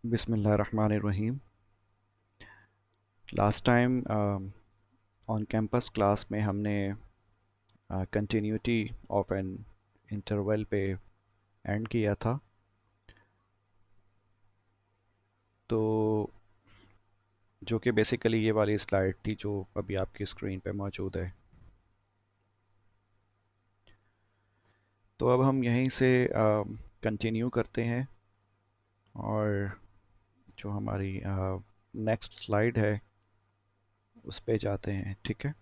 बिस्मिल्लाहिर्रहमानिर्रहीम। Last time on campus class में हमने कंटिन्यूटी ऑफ एन इंटरवल पे एंड किया था। तो जो कि बेसिकली ये वाली स्लाइड थी जो अभी आपकी स्क्रीन पे मौजूद है। तो अब हम यहीं से कंटिन्यू करते हैं और जो हमारी नेक्स्ट स्लाइड है उस पे जाते हैं। ठीक है।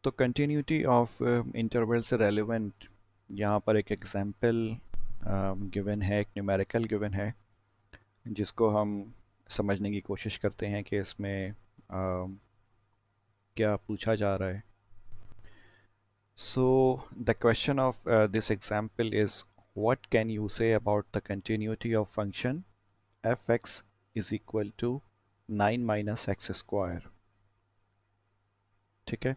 तो कंटिन्यूटी ऑफ इंटरवल से रेलेवेंट यहाँ पर एक एग्जांपल गिवन है, एक न्यूमेरिकल गिवन है जिसको हम समझने की कोशिश करते हैं कि इसमें क्या पूछा जा रहा है। So the question of this example is what can you say about the continuity of function f x is equal to 9 minus x square. ठीक है।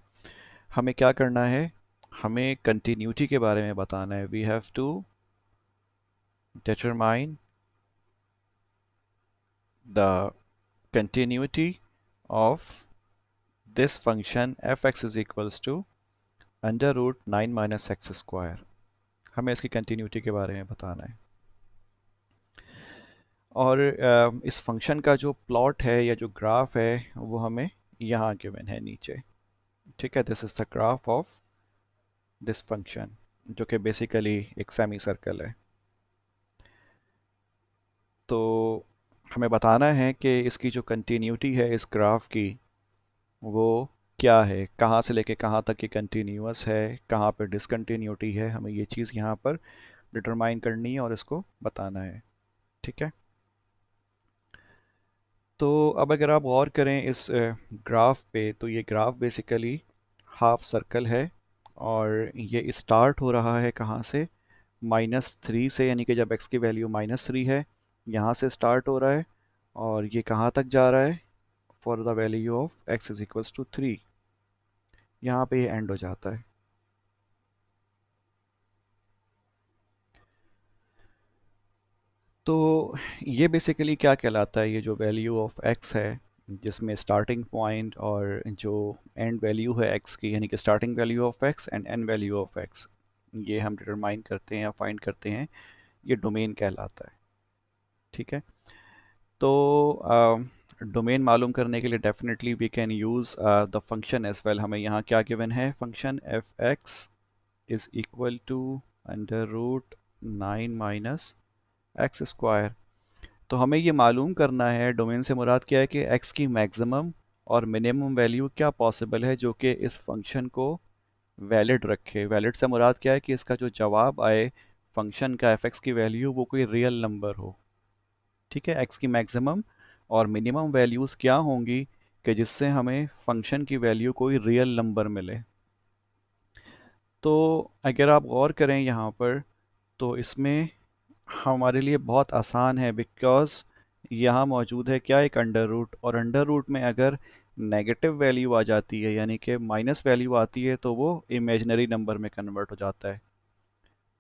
हमें क्या करना है, हमें कंटिन्यूटी के बारे में बताना है। We have to determine the continuity of this function fx is equals to under root 9 minus x square. हमें इसकी कंटिन्यूटी के बारे में बताना है। और इस फंक्शन का जो प्लॉट है या जो ग्राफ है वो हमें यहाँ गिवन है नीचे। ठीक है। This is the graph of this function जो कि बेसिकली एक सेमी सर्कल है। तो हमें बताना है कि इसकी जो कंटिन्यूटी है इस ग्राफ की वो क्या है, कहाँ से लेके कहाँ तक ये कंटिन्यूअस है, कहाँ पर डिसकंटिन्यूटी है। हमें ये चीज़ यहाँ पर डिटरमाइन करनी है और इसको बताना है। ठीक है। तो अब अगर आप गौर करें इस ग्राफ पे, तो ये ग्राफ बेसिकली हाफ सर्कल है और ये स्टार्ट हो रहा है कहाँ से, -3 से, यानी कि जब x की वैल्यू -3 है यहाँ से स्टार्ट हो रहा है और ये कहाँ तक जा रहा है, for the value of x is equals to 3, यहाँ पे ये एंड हो जाता है। तो ये बेसिकली क्या कहलाता है, ये जो वैल्यू ऑफ x है जिसमें स्टार्टिंग पॉइंट और जो एंड वैल्यू है x की, यानी कि starting value of x and and value of x, ये हम डिटरमाइन करते हैं या फाइंड करते हैं, ये डोमेन कहलाता है। ठीक है। तो डोमेन मालूम करने के लिए definitely we can use the function as well. हमें यहाँ क्या गिवन है, function f x is equal to under root 9 minus x square. तो हमें ये मालूम करना है डोमेन से मुराद क्या है कि x की मैक्सिमम और मिनिमम वैल्यू क्या पॉसिबल है जो कि इस फंक्शन को वैलिड रखे। वैलिड से मुराद क्या है कि इसका जो जवाब आए फंक्शन का f(x) की वैल्यू वो कोई रियल नंबर हो। ठीक है। x की मैक्सिमम और मिनिमम वैल्यूज़ क्या होंगी कि जिससे हमें फंक्शन की वैल्यू कोई रियल नंबर मिले। तो अगर आप गौर करें यहाँ पर, तो इसमें हमारे लिए बहुत आसान है, बिकॉज़ यहाँ मौजूद है क्या, एक अंडर रूट, और अंडर रूट में अगर नेगेटिव वैल्यू आ जाती है यानी कि माइनस वैल्यू आती है तो वो इमेजिनरी नंबर में कन्वर्ट हो जाता है।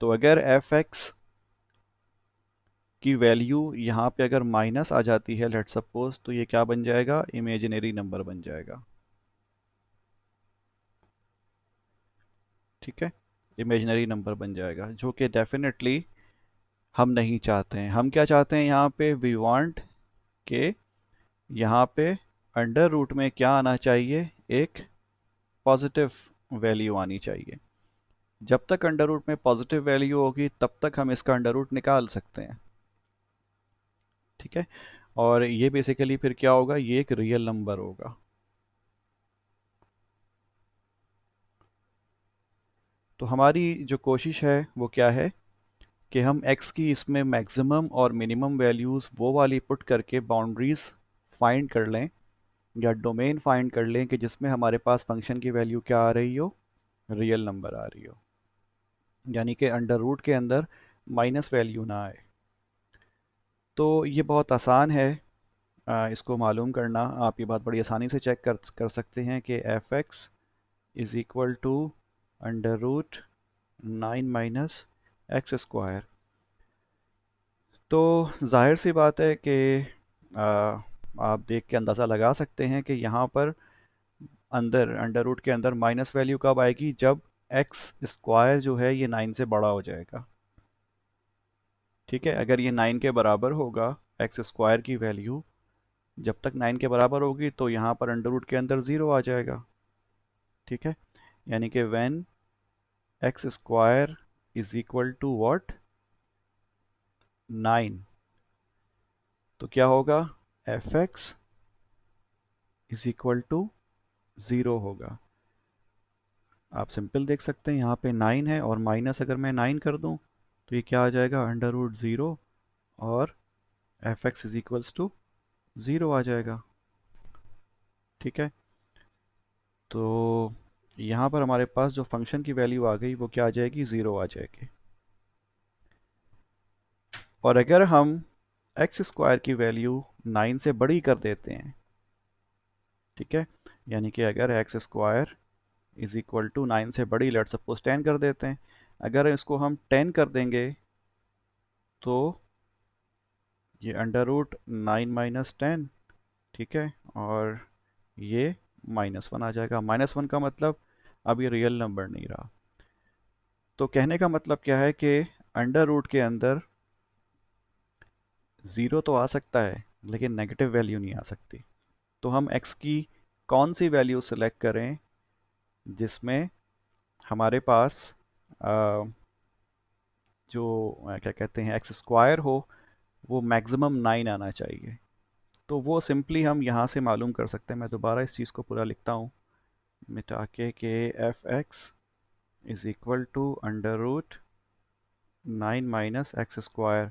तो अगर एफ एक्स की वैल्यू यहाँ पे अगर माइनस आ जाती है, लेट सपोज, तो ये क्या बन जाएगा, इमेजिनरी नंबर बन जाएगा। ठीक है। इमेजिनरी नंबर बन जाएगा जो कि डेफिनेटली हम नहीं चाहते हैं। हम क्या चाहते हैं यहाँ पे, वी वांट के यहाँ पे अंडर रूट में क्या आना चाहिए, एक पॉजिटिव वैल्यू आनी चाहिए। जब तक अंडर रूट में पॉजिटिव वैल्यू होगी तब तक हम इसका अंडर रूट निकाल सकते हैं। ठीक है। और ये बेसिकली फिर क्या होगा, ये एक रियल नंबर होगा। तो हमारी जो कोशिश है वो क्या है कि हम x की इसमें मैक्सिमम और मिनिमम वैल्यूज़ वो वाली पुट करके बाउंड्रीज फाइंड कर लें या डोमेन फाइंड कर लें कि जिसमें हमारे पास फंक्शन की वैल्यू क्या आ रही हो, रियल नंबर आ रही हो, यानी कि अंडर रूट के अंदर माइनस वैल्यू ना आए। तो ये बहुत आसान है इसको मालूम करना। आप ये बात बड़ी आसानी से चेक कर सकते हैं कि f x is equal to under root 9 minus x square. तो जाहिर सी बात है कि आप देख के अंदाज़ा लगा सकते हैं कि यहाँ पर अंदर अंडर रूट के अंदर माइनस वैल्यू कब आएगी, जब एक्स स्क्वायर जो है ये 9 से बड़ा हो जाएगा। ठीक है, अगर ये 9 के बराबर होगा एक्स स्क्वायर की वैल्यू, जब तक 9 के बराबर होगी तो यहाँ पर अंडर रूट के अंदर ज़ीरो आ जाएगा। ठीक है, यानी कि when x square is equal to what, 9, तो क्या होगा, f x is equal to 0 होगा। आप सिंपल देख सकते हैं, यहाँ पे 9 है और माइनस अगर मैं 9 कर दूं तो ये क्या आ जाएगा, अंडर रूट 0, और f x is equals to 0 आ जाएगा। ठीक है, तो यहाँ पर हमारे पास जो फंक्शन की वैल्यू आ गई वो क्या आ जाएगी, 0 आ जाएगी। और अगर हम एक्स स्क्वायर की वैल्यू 9 से बड़ी कर देते हैं, ठीक है, यानी कि अगर x square is equal to 9 से बड़ी, लेट सपोज 10 कर देते हैं, अगर इसको हम 10 कर देंगे तो ये अंडर रूट 9 - 10, ठीक है, और ये -1 आ जाएगा। -1 का मतलब अब ये रियल नंबर नहीं रहा। तो कहने का मतलब क्या है कि अंडर रूट के अंदर ज़ीरो तो आ सकता है लेकिन नेगेटिव वैल्यू नहीं आ सकती। तो हम x की कौन सी वैल्यू सेलेक्ट करें जिसमें हमारे पास जो क्या कहते हैं एक्स स्क्वायर हो, वो मैक्सिमम 9 आना चाहिए। तो वो सिंपली हम यहाँ से मालूम कर सकते हैं। मैं दोबारा इस चीज़ को पूरा लिखता हूँ मिटा के f x is equal to under root 9 minus x square.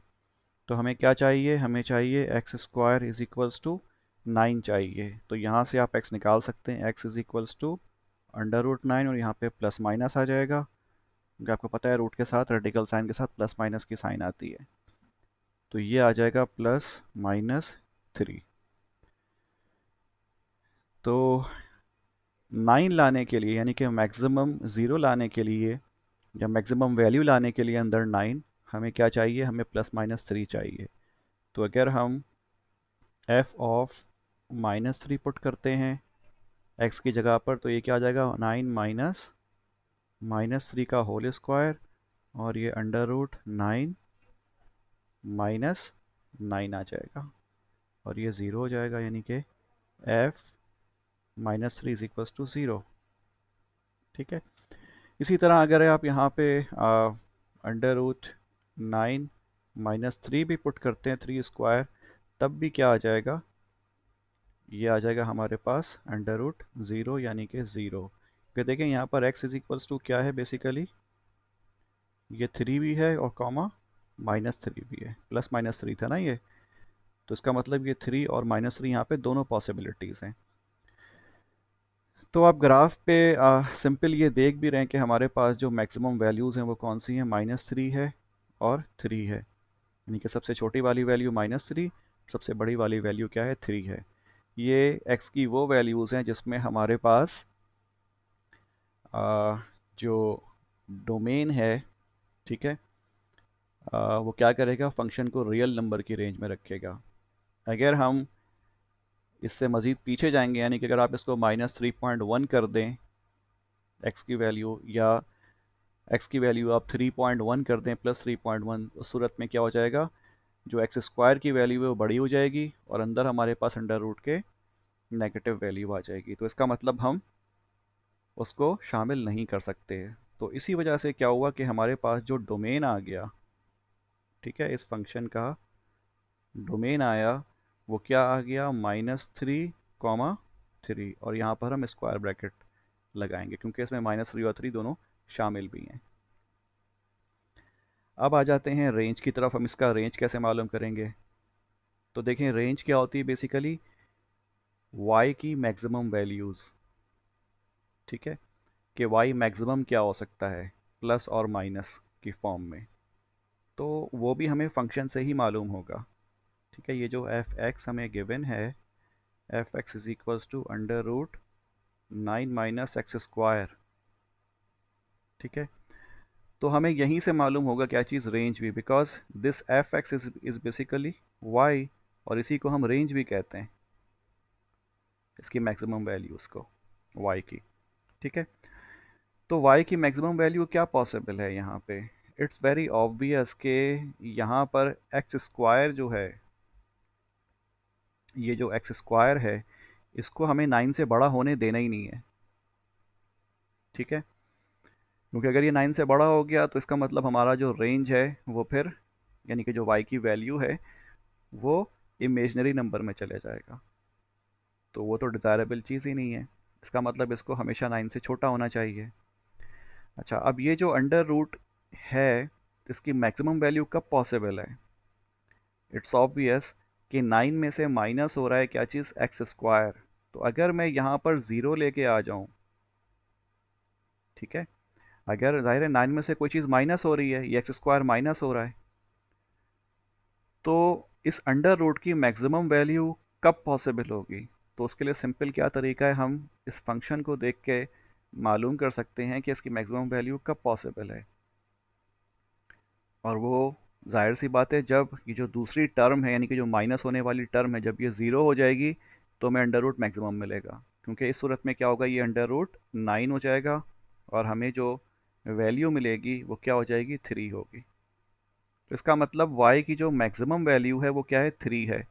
तो हमें क्या चाहिए, हमें चाहिए x square is equals to 9 चाहिए। तो यहाँ से आप x निकाल सकते हैं, x is equals to under root 9, और यहाँ पे प्लस माइनस आ जाएगा, क्योंकि आपको पता है रूट के साथ रेडिकल साइन के साथ प्लस माइनस की साइन आती है। तो ये आ जाएगा +-3। तो 9 लाने के लिए, यानी कि मैक्सिमम ज़ीरो लाने के लिए या मैक्सिमम वैल्यू लाने के लिए अंदर 9, हमें क्या चाहिए, हमें +-3 चाहिए। तो अगर हम f ऑफ -3 पुट करते हैं x की जगह पर, तो ये क्या आ जाएगा, 9 माइनस -3 का होल स्क्वायर, और ये अंडर रूट 9 -9 आ जाएगा, और ये 0 हो जाएगा, यानी कि f -3 इज इक्वल्स टू 0। ठीक है, इसी तरह अगर आप यहाँ पे अंडर रूट 9 - 3 भी पुट करते हैं, 3 स्क्वायर, तब भी क्या आ जाएगा, ये आ जाएगा हमारे पास अंडर रूट 0, यानी कि 0। फिर देखें यहाँ पर x इज इक्वल्स टू क्या है, बेसिकली ये 3 भी है और कॉमा -3 भी है, +-3 था ना ये, तो इसका मतलब ये 3 और -3 यहाँ पे दोनों पॉसिबिलिटीज़ हैं। तो आप ग्राफ पे सिंपल ये देख भी रहे हैं कि हमारे पास जो मैक्सिमम वैल्यूज़ हैं वो कौन सी हैं, -3 है और 3 है, यानी कि सबसे छोटी वाली वैल्यू -3, सबसे बड़ी वाली वैल्यू क्या है, 3 है। ये x की वो वैल्यूज़ हैं जिसमें हमारे पास जो डोमेन है, ठीक है, वो क्या करेगा, फंक्शन को रियल नंबर की रेंज में रखेगा। अगर हम इससे मज़ीद पीछे जाएंगे, यानी कि अगर आप इसको -3.1 कर दें x की वैल्यू, या x की वैल्यू आप 3.1 कर दें +3.1, उस सूरत में क्या हो जाएगा, जो एक्स स्क्वायर की वैल्यू है वो बड़ी हो जाएगी और अंदर हमारे पास अंडर रूट के नेगेटिव वैल्यू आ जाएगी। तो इसका मतलब हम उसको शामिल नहीं कर सकते। तो इसी वजह से क्या हुआ कि हमारे पास जो डोमेन आ गया, ठीक है, इस फंक्शन का डोमेन आया, वो क्या आ गया, -3, 3, और यहाँ पर हम स्क्वायर ब्रैकेट लगाएंगे क्योंकि इसमें -3 और 3 दोनों शामिल भी हैं। अब आ जाते हैं रेंज की तरफ। हम इसका रेंज कैसे मालूम करेंगे, तो देखें रेंज क्या होती है, बेसिकली y की मैक्सिमम वैल्यूज़, ठीक है, कि y मैक्सिमम क्या हो सकता है, प्लस और माइनस की फॉर्म में, तो वो भी हमें फंक्शन से ही मालूम होगा। ठीक है, ये जो एफ एक्स हमें गिवन है, f x is equals to under root 9 - x square, ठीक है, तो हमें यहीं से मालूम होगा क्या चीज़, रेंज भी, because this f x is basically y, और इसी को हम रेंज भी कहते हैं, इसकी मैक्सिमम वैल्यूज़ को, वाई की। ठीक है, तो y की मैक्सिमम वैल्यू क्या पॉसिबल है यहाँ पे? इट्स वेरी ऑब्वियस कि यहाँ पर एक्स स्क्वायर जो है, ये जो एक्स स्क्वायर है, इसको हमें 9 से बड़ा होने देना ही नहीं है। ठीक है, क्योंकि अगर ये 9 से बड़ा हो गया तो इसका मतलब हमारा जो रेंज है वो फिर, यानी कि जो y की वैल्यू है वो इमेजनरी नंबर में चले जाएगा, तो वो तो डिज़ायरेबल चीज़ ही नहीं है। इसका मतलब इसको हमेशा 9 से छोटा होना चाहिए। अच्छा, अब ये जो अंडर रूट है, इसकी मैक्सिमम वैल्यू कब पॉसिबल है? इट्स ऑब्वियस कि 9 में से माइनस हो रहा है क्या चीज़, एक्स स्क्वायर। तो अगर मैं यहाँ पर ज़ीरो लेके आ जाऊँ, ठीक है, अगर जाहिर है 9 में से कोई चीज़ माइनस हो रही है, ये एक्स स्क्वायर माइनस हो रहा है, तो इस अंडर रूट की मैक्सिमम वैल्यू कब पॉसिबल होगी? तो उसके लिए सिंपल क्या तरीका है, हम इस फंक्शन को देख के मालूम कर सकते हैं कि इसकी मैक्सिमम वैल्यू कब पॉसिबल है। और वो जाहिर सी बात है, जब ये जो दूसरी टर्म है, यानी कि जो माइनस होने वाली टर्म है, जब ये ज़ीरो हो जाएगी तो हमें अंडर रूट मैक्सिमम मिलेगा, क्योंकि इस सूरत में क्या होगा, ये अंडर रूट 9 हो जाएगा और हमें जो वैल्यू मिलेगी वो क्या हो जाएगी, 3 होगी। तो इसका मतलब y की जो मैक्सिमम वैल्यू है वो क्या है, 3 है।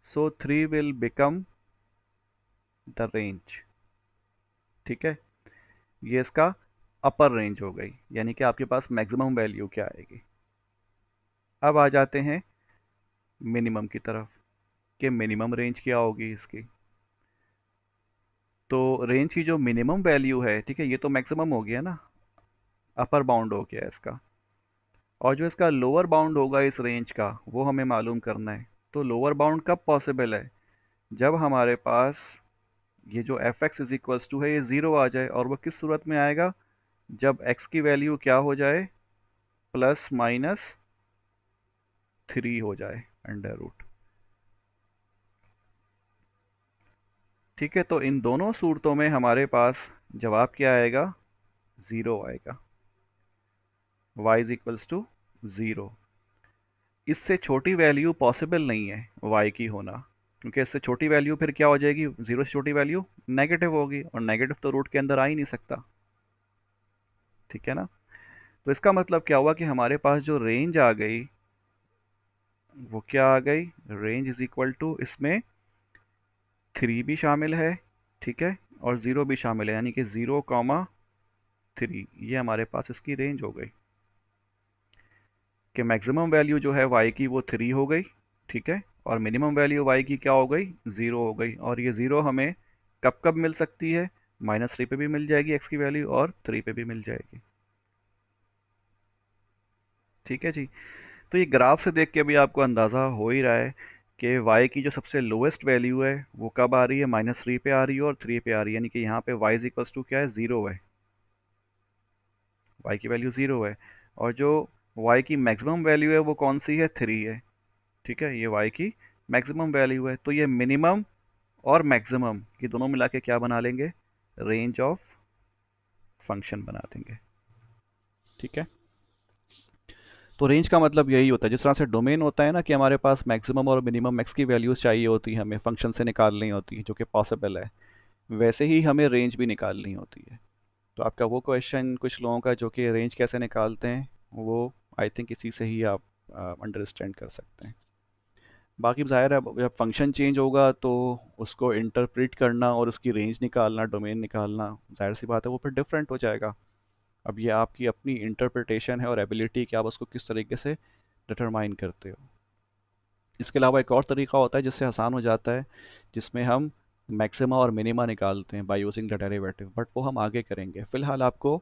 सो 3 विल बिकम द रेंज। ठीक है, ये इसका अपर रेंज हो गई, यानी कि आपके पास मैक्सिमम वैल्यू क्या आएगी। अब आ जाते हैं मिनिमम की तरफ, कि मिनिमम रेंज क्या होगी इसकी। तो रेंज की जो मिनिमम वैल्यू है, ठीक है, ये तो मैक्सिमम हो गया ना, अपर बाउंड हो गया इसका, और जो इसका लोअर बाउंड होगा इस रेंज का, वो हमें मालूम करना है। तो लोअर बाउंड कब पॉसिबल है, जब हमारे पास ये जो f x is equals to है, ये ज़ीरो आ जाए। और वो किस सूरत में आएगा, जब एक्स की वैल्यू क्या हो जाए, प्लस माइनस 3 हो जाए अंडर रूट। ठीक है, तो इन दोनों सूरतों में हमारे पास जवाब क्या आएगा, ज़ीरो आएगा, y is equals to zero. इससे छोटी वैल्यू पॉसिबल नहीं है y की होना, क्योंकि इससे छोटी वैल्यू फिर क्या हो जाएगी, ज़ीरो से छोटी वैल्यू नेगेटिव होगी, और नेगेटिव तो रूट के अंदर आ ही नहीं सकता। ठीक है ना, तो इसका मतलब क्या हुआ कि हमारे पास जो रेंज आ गई वो क्या आ गई, रेंज इज इक्वल टू, इसमें 3 भी शामिल है, ठीक है, और ज़ीरो भी शामिल है, यानी कि 0, 3, ये हमारे पास इसकी रेंज हो गई, कि मैक्सिमम वैल्यू जो है y की वो 3 हो गई, ठीक है, और मिनिमम वैल्यू y की क्या हो गई, 0 हो गई। और ये 0 हमें कब कब मिल सकती है, -3 पे भी मिल जाएगी x की वैल्यू, और 3 पे भी मिल जाएगी। ठीक है जी, तो ये ग्राफ से देख के भी आपको अंदाज़ा हो ही रहा है कि y की जो सबसे लोएस्ट वैल्यू है वो कब आ रही है, -3 पे आ रही है और 3 पे आ रही है, यानी कि यहाँ पे y इज इक्वल्स टू क्या है, 0 है, y की वैल्यू 0 है। और जो y की मैक्सिमम वैल्यू है वो कौन सी है, 3 है। ठीक है, ये y की मैक्सिमम वैल्यू है, तो ये मिनिमम और मैक्सिमम ये दोनों मिला के क्या बना लेंगे, रेंज ऑफ फंक्शन बना देंगे। ठीक है, तो रेंज का मतलब यही होता है, जिस तरह से डोमेन होता है ना, कि हमारे पास मैक्सिमम और मिनिमम एक्स की वैल्यूज़ चाहिए होती है, हमें फंक्शन से निकालनी होती है जो कि पॉसिबल है, वैसे ही हमें रेंज भी निकालनी होती है। तो आपका वो क्वेश्चन कुछ लोगों का जो कि रेंज कैसे निकालते हैं, वो आई थिंक इसी से ही आप अंडरस्टैंड कर सकते हैं। बाकी ज़ाहिर है, जब फंक्शन चेंज होगा तो उसको इंटरप्रेट करना और उसकी रेंज निकालना, डोमेन निकालना, जाहिर सी बात है वो फिर डिफरेंट हो जाएगा। अब ये आपकी अपनी इंटरप्रिटेशन है और एबिलिटी कि आप उसको किस तरीके से डिटरमाइन करते हो। इसके अलावा एक और तरीका होता है जिससे आसान हो जाता है, जिसमें हम मैक्सिमा और मिनिमा निकालते हैं by using the derivative, but वो हम आगे करेंगे। फ़िलहाल आपको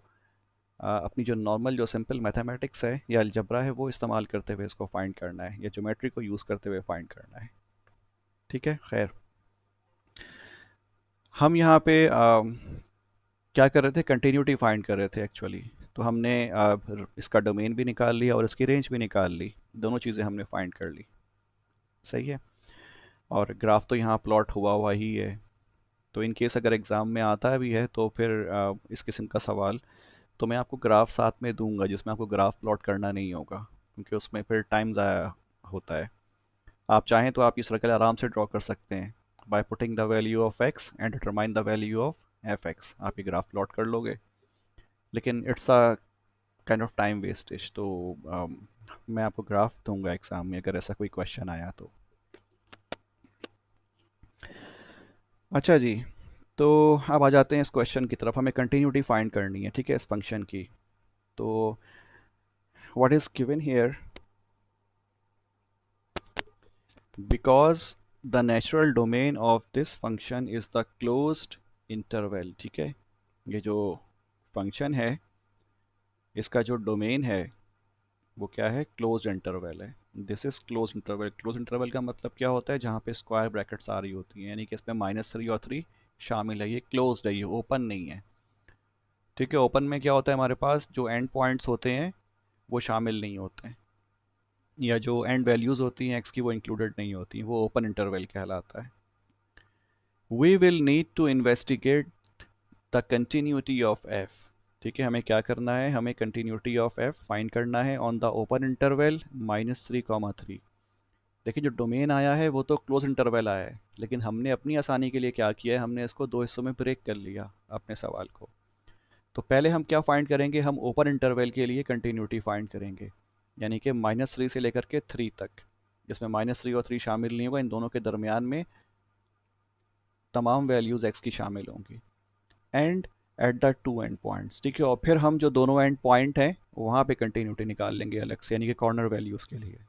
अपनी जो नॉर्मल जो सिंपल मैथमेटिक्स है या अलजबरा है वो इस्तेमाल करते हुए इसको फाइंड करना है, या ज्योमेट्री को यूज़ करते हुए फाइंड करना है। ठीक है, खैर, हम यहाँ पे क्या कर रहे थे, कंटिन्यूटी फाइंड कर रहे थे एक्चुअली। तो हमने इसका डोमेन भी निकाल लिया और इसकी रेंज भी निकाल ली, दोनों चीज़ें हमने फाइंड कर ली। सही है, और ग्राफ तो यहाँ प्लॉट हुआ हुआ ही है। तो इन केस अगर एग्ज़ाम में आता भी है तो फिर इस किस्म का सवाल तो मैं आपको ग्राफ साथ में दूंगा जिसमें आपको ग्राफ प्लॉट करना नहीं होगा, क्योंकि उसमें फिर टाइम ज़ाया होता है। आप चाहें तो आप ये सर्कल आराम से ड्रॉ कर सकते हैं by putting the value of x and determine the value of f x. आप ये ग्राफ प्लॉट कर लोगे, लेकिन it's a kind of time wastage. तो मैं आपको ग्राफ दूंगा एग्जाम में अगर ऐसा कोई क्वेश्चन आया तो। अच्छा जी, तो अब आ जाते हैं इस क्वेश्चन की तरफ। हमें कंटिन्यूटी फाइंड करनी है, ठीक है, इस फंक्शन की। तो what is given here, because the natural domain of this function is the closed interval. ठीक है, ये जो फंक्शन है इसका जो डोमेन है वो क्या है, क्लोज्ड इंटरवल है। This is close interval. Close interval का मतलब क्या होता है, जहाँ पे स्क्वायर ब्रैकेट्स आ रही होती हैं, यानी कि इसमें -3 और 3 शामिल है। ये क्लोज्ड है, ये ओपन नहीं है। ठीक है, ओपन में क्या होता है, हमारे पास जो एंड पॉइंट्स होते हैं वो शामिल नहीं होते हैं, या जो एंड वैल्यूज़ होती हैं एक्स की वो इंक्लूडेड नहीं होती, वो ओपन इंटरवल कहलाता है। We will need to investigate the continuity of f. ठीक है, हमें क्या करना है, हमें कंटिन्यूटी ऑफ एफ फाइंड करना है ऑन द ओपन इंटरवल -3, 3। देखिए जो डोमेन आया है वो तो क्लोज इंटरवल आया है, लेकिन हमने अपनी आसानी के लिए क्या किया है, हमने इसको दो हिस्सों में ब्रेक कर लिया अपने सवाल को। तो पहले हम क्या फाइंड करेंगे, हम ओपन इंटरवल के लिए कंटिन्यूटी फाइंड करेंगे, यानी कि -3 से लेकर के 3 तक, जिसमें -3 और 3 शामिल नहीं होगा, इन दोनों के दरमियान में तमाम वैल्यूज़ x की शामिल होंगी। And at the two and points. ठीक है, और फिर हम जो दोनों एंड पॉइंट हैं वहाँ पे कंटिन्यूटी निकाल लेंगे अलग से, यानी कि कॉर्नर वैल्यूज़ के लिए।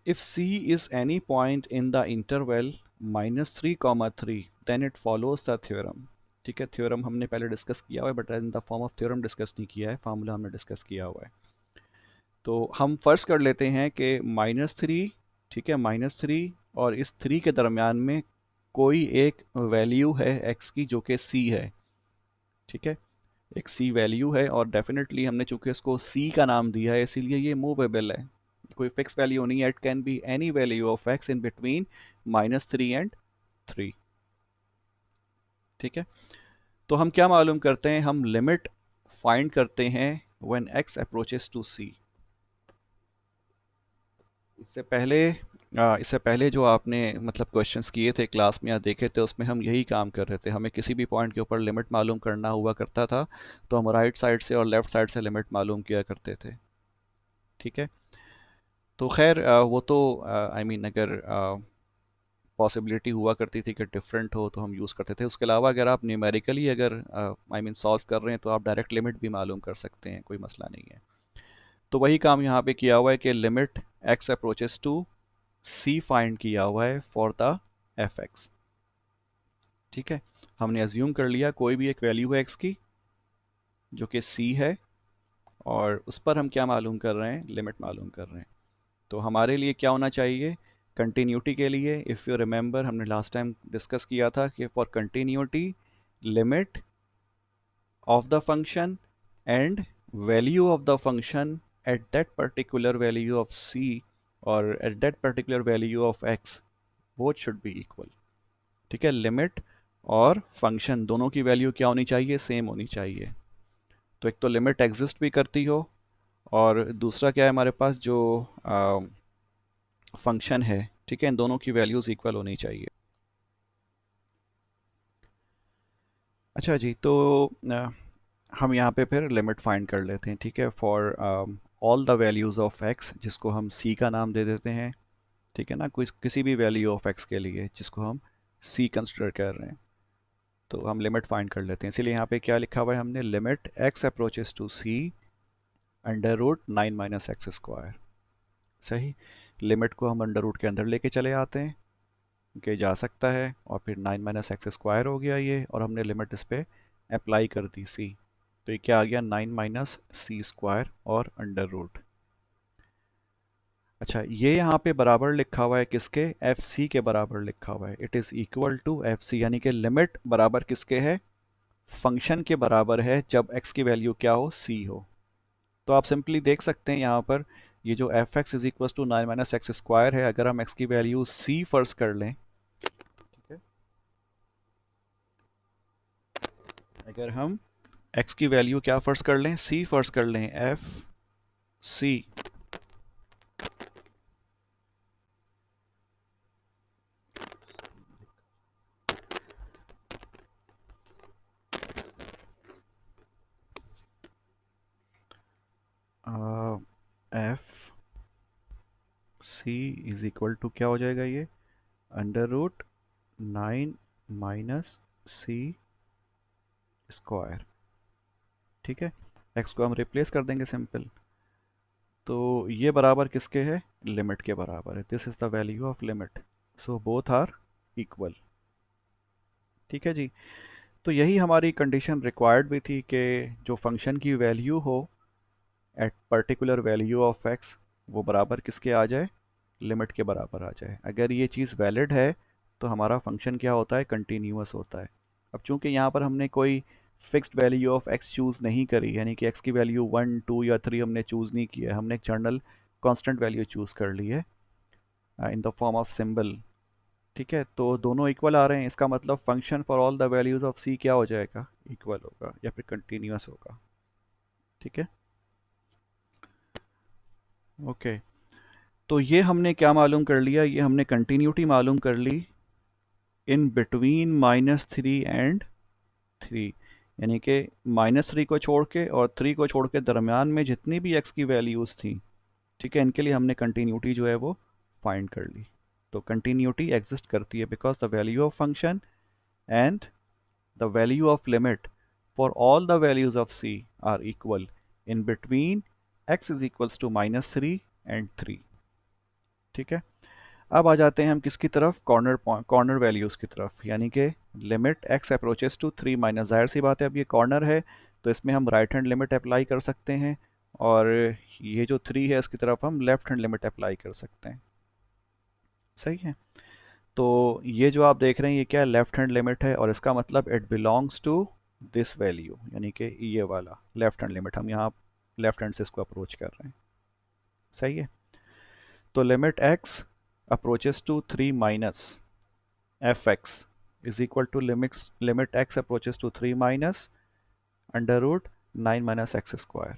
If C is any point in the interval -3, 3, then it follows the theorem। ठीक है, थ्योरम हमने पहले डिस्कस किया हुआ है, but in the form of theorem discuss नहीं किया है, फार्मूला हमने डिस्कस किया हुआ है। तो हम फर्ज कर लेते हैं कि -3, ठीक है, -3 और इस 3 के दरमियान में कोई एक वैल्यू है x की जो कि c है। ठीक है, एक c वैल्यू है, और डेफिनेटली हमने चूंकि इसको c का नाम दिया है इसीलिए ये मूवेबल है, कोई फिक्स वैल्यू नहीं है। It can be any value of x in between -3 and 3। ठीक है, तो हम क्या मालूम करते हैं, हम लिमिट फाइंड करते हैं when x approaches to c। इससे पहले जो आपने मतलब क्वेश्चंस किए थे क्लास में या देखे थे, उसमें हम यही काम कर रहे थे। हमें किसी भी पॉइंट के ऊपर लिमिट मालूम करना हुआ करता था, तो हम राइट साइड से और लेफ्ट साइड से लिमिट मालूम किया करते थे। ठीक है, तो खैर वो तो आई मीन अगर पॉसिबिलिटी हुआ करती थी कि डिफरेंट हो तो हम यूज़ करते थे। उसके अलावा अगर आप न्यूमेरिकली अगर आई मीन सॉल्व कर रहे हैं तो आप डायरेक्ट लिमिट भी मालूम कर सकते हैं, कोई मसला नहीं है। तो वही काम यहाँ पे किया हुआ है कि limit x approaches to c find किया हुआ है फॉर द एफ एक्स। ठीक है, हमने अज्यूम कर लिया कोई भी एक वैल्यू है x की जो कि c है, और उस पर हम क्या मालूम कर रहे हैं, लिमिट मालूम कर रहे हैं। तो हमारे लिए क्या होना चाहिए, कंटिन्यूटी के लिए इफ़ यू रिमेंबर हमने लास्ट टाइम डिस्कस किया था कि for continuity limit of the function and value of the function at that particular value of c और at that particular value of x both should be equal. ठीक है, limit और function दोनों की value क्या होनी चाहिए, सेम होनी चाहिए। तो एक तो लिमिट एग्जिस्ट भी करती हो, और दूसरा क्या है हमारे पास जो फंक्शन है, ठीक है, इन दोनों की वैल्यूज़ इक्वल होनी चाहिए। अच्छा जी, तो हम यहाँ पे फिर लिमिट फाइंड कर लेते हैं। ठीक है, for all the values of x जिसको हम c का नाम दे देते हैं। ठीक है ना, कुछ किसी भी वैल्यू ऑफ x के लिए जिसको हम c कंसिडर कर रहे हैं, तो हम लिमिट फाइंड कर लेते हैं। इसीलिए यहाँ पे क्या लिखा हुआ है हमने, limit x approaches to c √9 - x²। सही, लिमिट को हम अंडर रूट के अंदर लेके चले आते हैं कि जा सकता है, और फिर 9 - x² हो गया ये, और हमने लिमिट इस पर अप्लाई कर दी c। तो ये क्या आ गया, 9 - c² और अंडर रूट। अच्छा, ये यहाँ पे बराबर लिखा हुआ है किसके, एफ सी के बराबर लिखा हुआ है। It is equal to f c, यानी कि लिमिट बराबर किसके है, फंक्शन के बराबर है जब x की वैल्यू क्या हो, c हो। तो आप सिंपली देख सकते हैं यहाँ पर, ये जो f x is equal to 9 - x² है, अगर हम x की वैल्यू c फर्स्ट कर लें, ठीक है, अगर हम x की वैल्यू क्या फर्स्ट कर लें, c फर्स्ट कर लें, f c f c is equal to क्या हो जाएगा ये, under root 9 minus c square. ठीक है, x को हम रिप्लेस कर देंगे सिंपल, तो ये बराबर किसके है, लिमिट के बराबर है। This is the value of limit, so both are equal. ठीक है जी, तो यही हमारी कंडीशन रिक्वायर्ड भी थी कि जो फंक्शन की वैल्यू हो at particular value of x वो बराबर किसके आ जाए, लिमिट के बराबर आ जाए। अगर ये चीज़ वैलिड है तो हमारा फंक्शन क्या होता है, कंटिन्यूअस होता है। अब चूंकि यहाँ पर हमने कोई fixed value of x choose नहीं करी, यानी कि x की वैल्यू 1 2 या 3 हमने चूज़ नहीं किया है, हमने एक जनरल कांस्टेंट वैल्यू चूज़ कर ली है in the form of symbol. ठीक है, तो दोनों इक्वल आ रहे हैं, इसका मतलब function for all the values of c क्या हो जाएगा, इक्वल होगा या फिर कंटिन्यूअस होगा। ठीक है, ओके। तो ये हमने क्या मालूम कर लिया, ये हमने कंटिन्यूटी मालूम कर ली इन बिटवीन -3 एंड 3, यानी कि -3 को छोड़ के और 3 को छोड़ के दरमियान में जितनी भी x की वैल्यूज़ थी, ठीक है, इनके लिए हमने कंटिन्यूटी जो है वो फाइंड कर ली। तो कंटिन्यूटी एग्जिस्ट करती है because the value of function and the value of limit for all the values of c are equal in between x is equals to -3 and 3। ठीक है, अब आ जाते हैं हम किसकी तरफ, कॉर्नर वैल्यूज़ की तरफ, यानी कि limit x approaches to 3 minus, जाहिर सी बात है अब ये कॉर्नर है तो इसमें हम राइट हैंड लिमिट अप्लाई कर सकते हैं और ये जो 3 है इसकी तरफ हम लेफ्ट हैंड लिमिट अप्लाई कर सकते हैं। सही है, तो ये जो आप देख रहे हैं ये क्या, लेफ्ट हैंड लिमिट है और इसका मतलब it belongs to this value, यानी कि ये वाला लेफ्ट हैंड लिमिट, हम यहाँ लेफ्ट हैंड से इसको अप्रोच कर रहे हैं। सही है, तो limit x approaches to 3 minus fx is equal to limit x approaches to 3 minus under root 9 minus x square.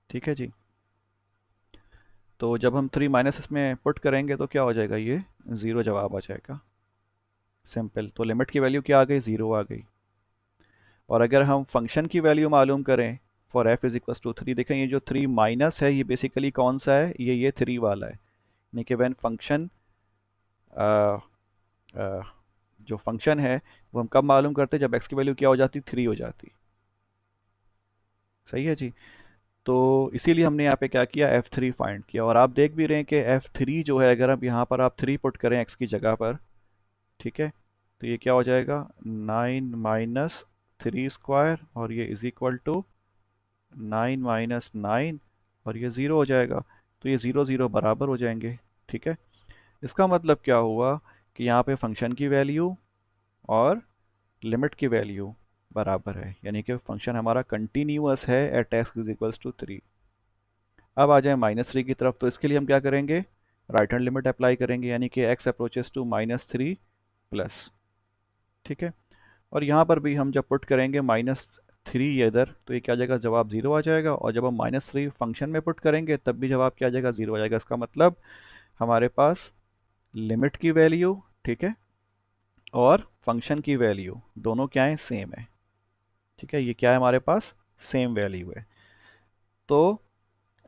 ठीक है जी, तो जब हम 3 माइनस इसमें पुट करेंगे तो क्या हो जाएगा, ये 0 जवाब आ जाएगा, सिंपल। तो लिमिट की वैल्यू क्या आ गई, 0 आ गई। और अगर हम फंक्शन की वैल्यू मालूम करें for f is equal to 3, देखें ये जो 3 माइनस है ये बेसिकली कौन सा है, ये 3 वाला है, यानी कि वैन फंक्शन जो फंक्शन है वो हम कब मालूम करते जब x की वैल्यू क्या हो जाती, 3 हो जाती। सही है जी, तो इसीलिए हमने यहाँ पे क्या किया, f3 फाइंड किया। और आप देख भी रहे हैं कि f3 जो है, अगर अब यहाँ पर आप 3 पुट करें x की जगह पर, ठीक है, तो ये क्या हो जाएगा, 9 माइनस 3 स्क्वायर और ये इज इक्वल टू 9 माइनस 9 और ये 0 हो जाएगा, तो ये 0 0 बराबर हो जाएंगे। ठीक है, इसका मतलब क्या हुआ कि यहाँ पे फंक्शन की वैल्यू और लिमिट की वैल्यू बराबर है, यानी कि फंक्शन हमारा कंटिन्यूअस है at x is equals to 3। अब आ जाए -3 की तरफ, तो इसके लिए हम क्या करेंगे, राइट हैंड लिमिट अप्लाई करेंगे, यानी कि x अप्रोचेस टू -3 प्लस। ठीक है, और यहाँ पर भी हम जब पुट करेंगे -3 ये इधर, तो ये क्या आ जाएगा, जवाब 0 आ जाएगा। और जब हम -3 फंक्शन में पुट करेंगे तब भी जवाब क्या आ जाएगा, 0 आ जाएगा। इसका मतलब हमारे पास लिमिट की वैल्यू, ठीक है, और फंक्शन की वैल्यू दोनों क्या है, सेम है। ठीक है, ये क्या है हमारे पास, सेम वैल्यू है। तो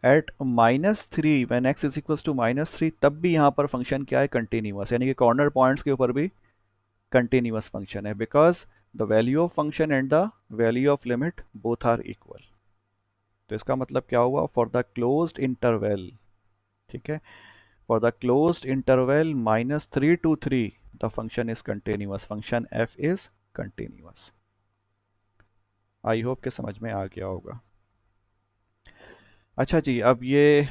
at -3 when x is equals to -3 तब भी यहाँ पर फंक्शन क्या है, कंटिन्यूअस, यानी कि कॉर्नर पॉइंट्स के ऊपर भी कंटिन्यूअस फंक्शन है because the value of function and the value of limit both are equal. तो इसका मतलब क्या हुआ, फॉर द क्लोज्ड इंटरवल, ठीक है, for the closed interval -3 to 3 the function is continuous, function f is continuous. I hope के समझ में आ गया होगा। अच्छा जी, अब ये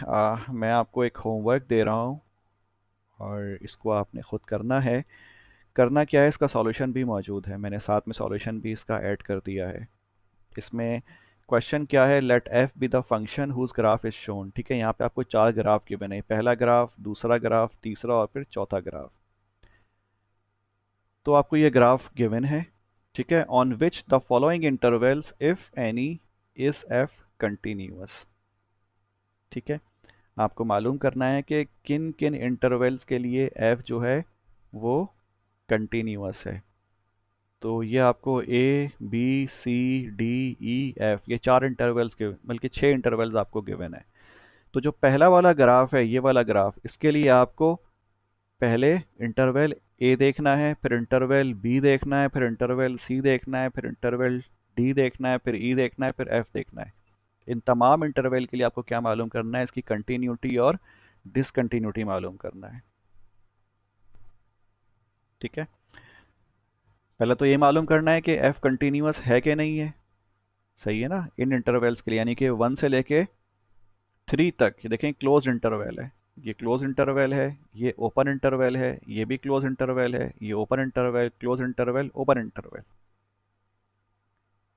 मैं आपको एक होमवर्क दे रहा हूँ और इसको आपने ख़ुद करना है। करना क्या है, इसका सॉल्यूशन भी मौजूद है, मैंने साथ में सॉल्यूशन भी इसका ऐड कर दिया है। इसमें क्वेश्चन क्या है, let f be the function whose graph is shown. ठीक है, यहाँ पे आपको 4 ग्राफ गिवन है, पहला ग्राफ, दूसरा ग्राफ, तीसरा और फिर चौथा ग्राफ। तो आपको ये ग्राफ गिवन है ठीक है, on which the following intervals if any is F continuous. ठीक है, आपको मालूम करना है कि किन किन इंटरवल्स के लिए एफ जो है वो कंटिन्यूअस है। तो ये आपको a b c d e f ये चार इंटरवल्स के बल्कि छह इंटरवल्स आपको गिवन है। तो जो पहला वाला ग्राफ है, ये वाला ग्राफ, इसके लिए आपको पहले इंटरवल ए देखना है, फिर इंटरवल बी देखना है, फिर इंटरवल सी देखना है, फिर इंटरवल डी देखना है, फिर ई देखना है, फिर एफ देखना है। इन तमाम इंटरवल के लिए आपको क्या मालूम करना है? इसकी कंटिन्यूटी और डिसकंटिन्यूटी मालूम करना है। ठीक है, पहले तो ये मालूम करना है कि एफ कंटिन्यूअस है कि नहीं है। सही है ना, इन इंटरवल्स के लिए, यानी कि 1 से लेके 3 तक। ये देखें, क्लोज इंटरवल है, ये क्लोज इंटरवल है, ये ओपन इंटरवल है, ये भी क्लोज इंटरवल है, ये open interval, close interval, open interval.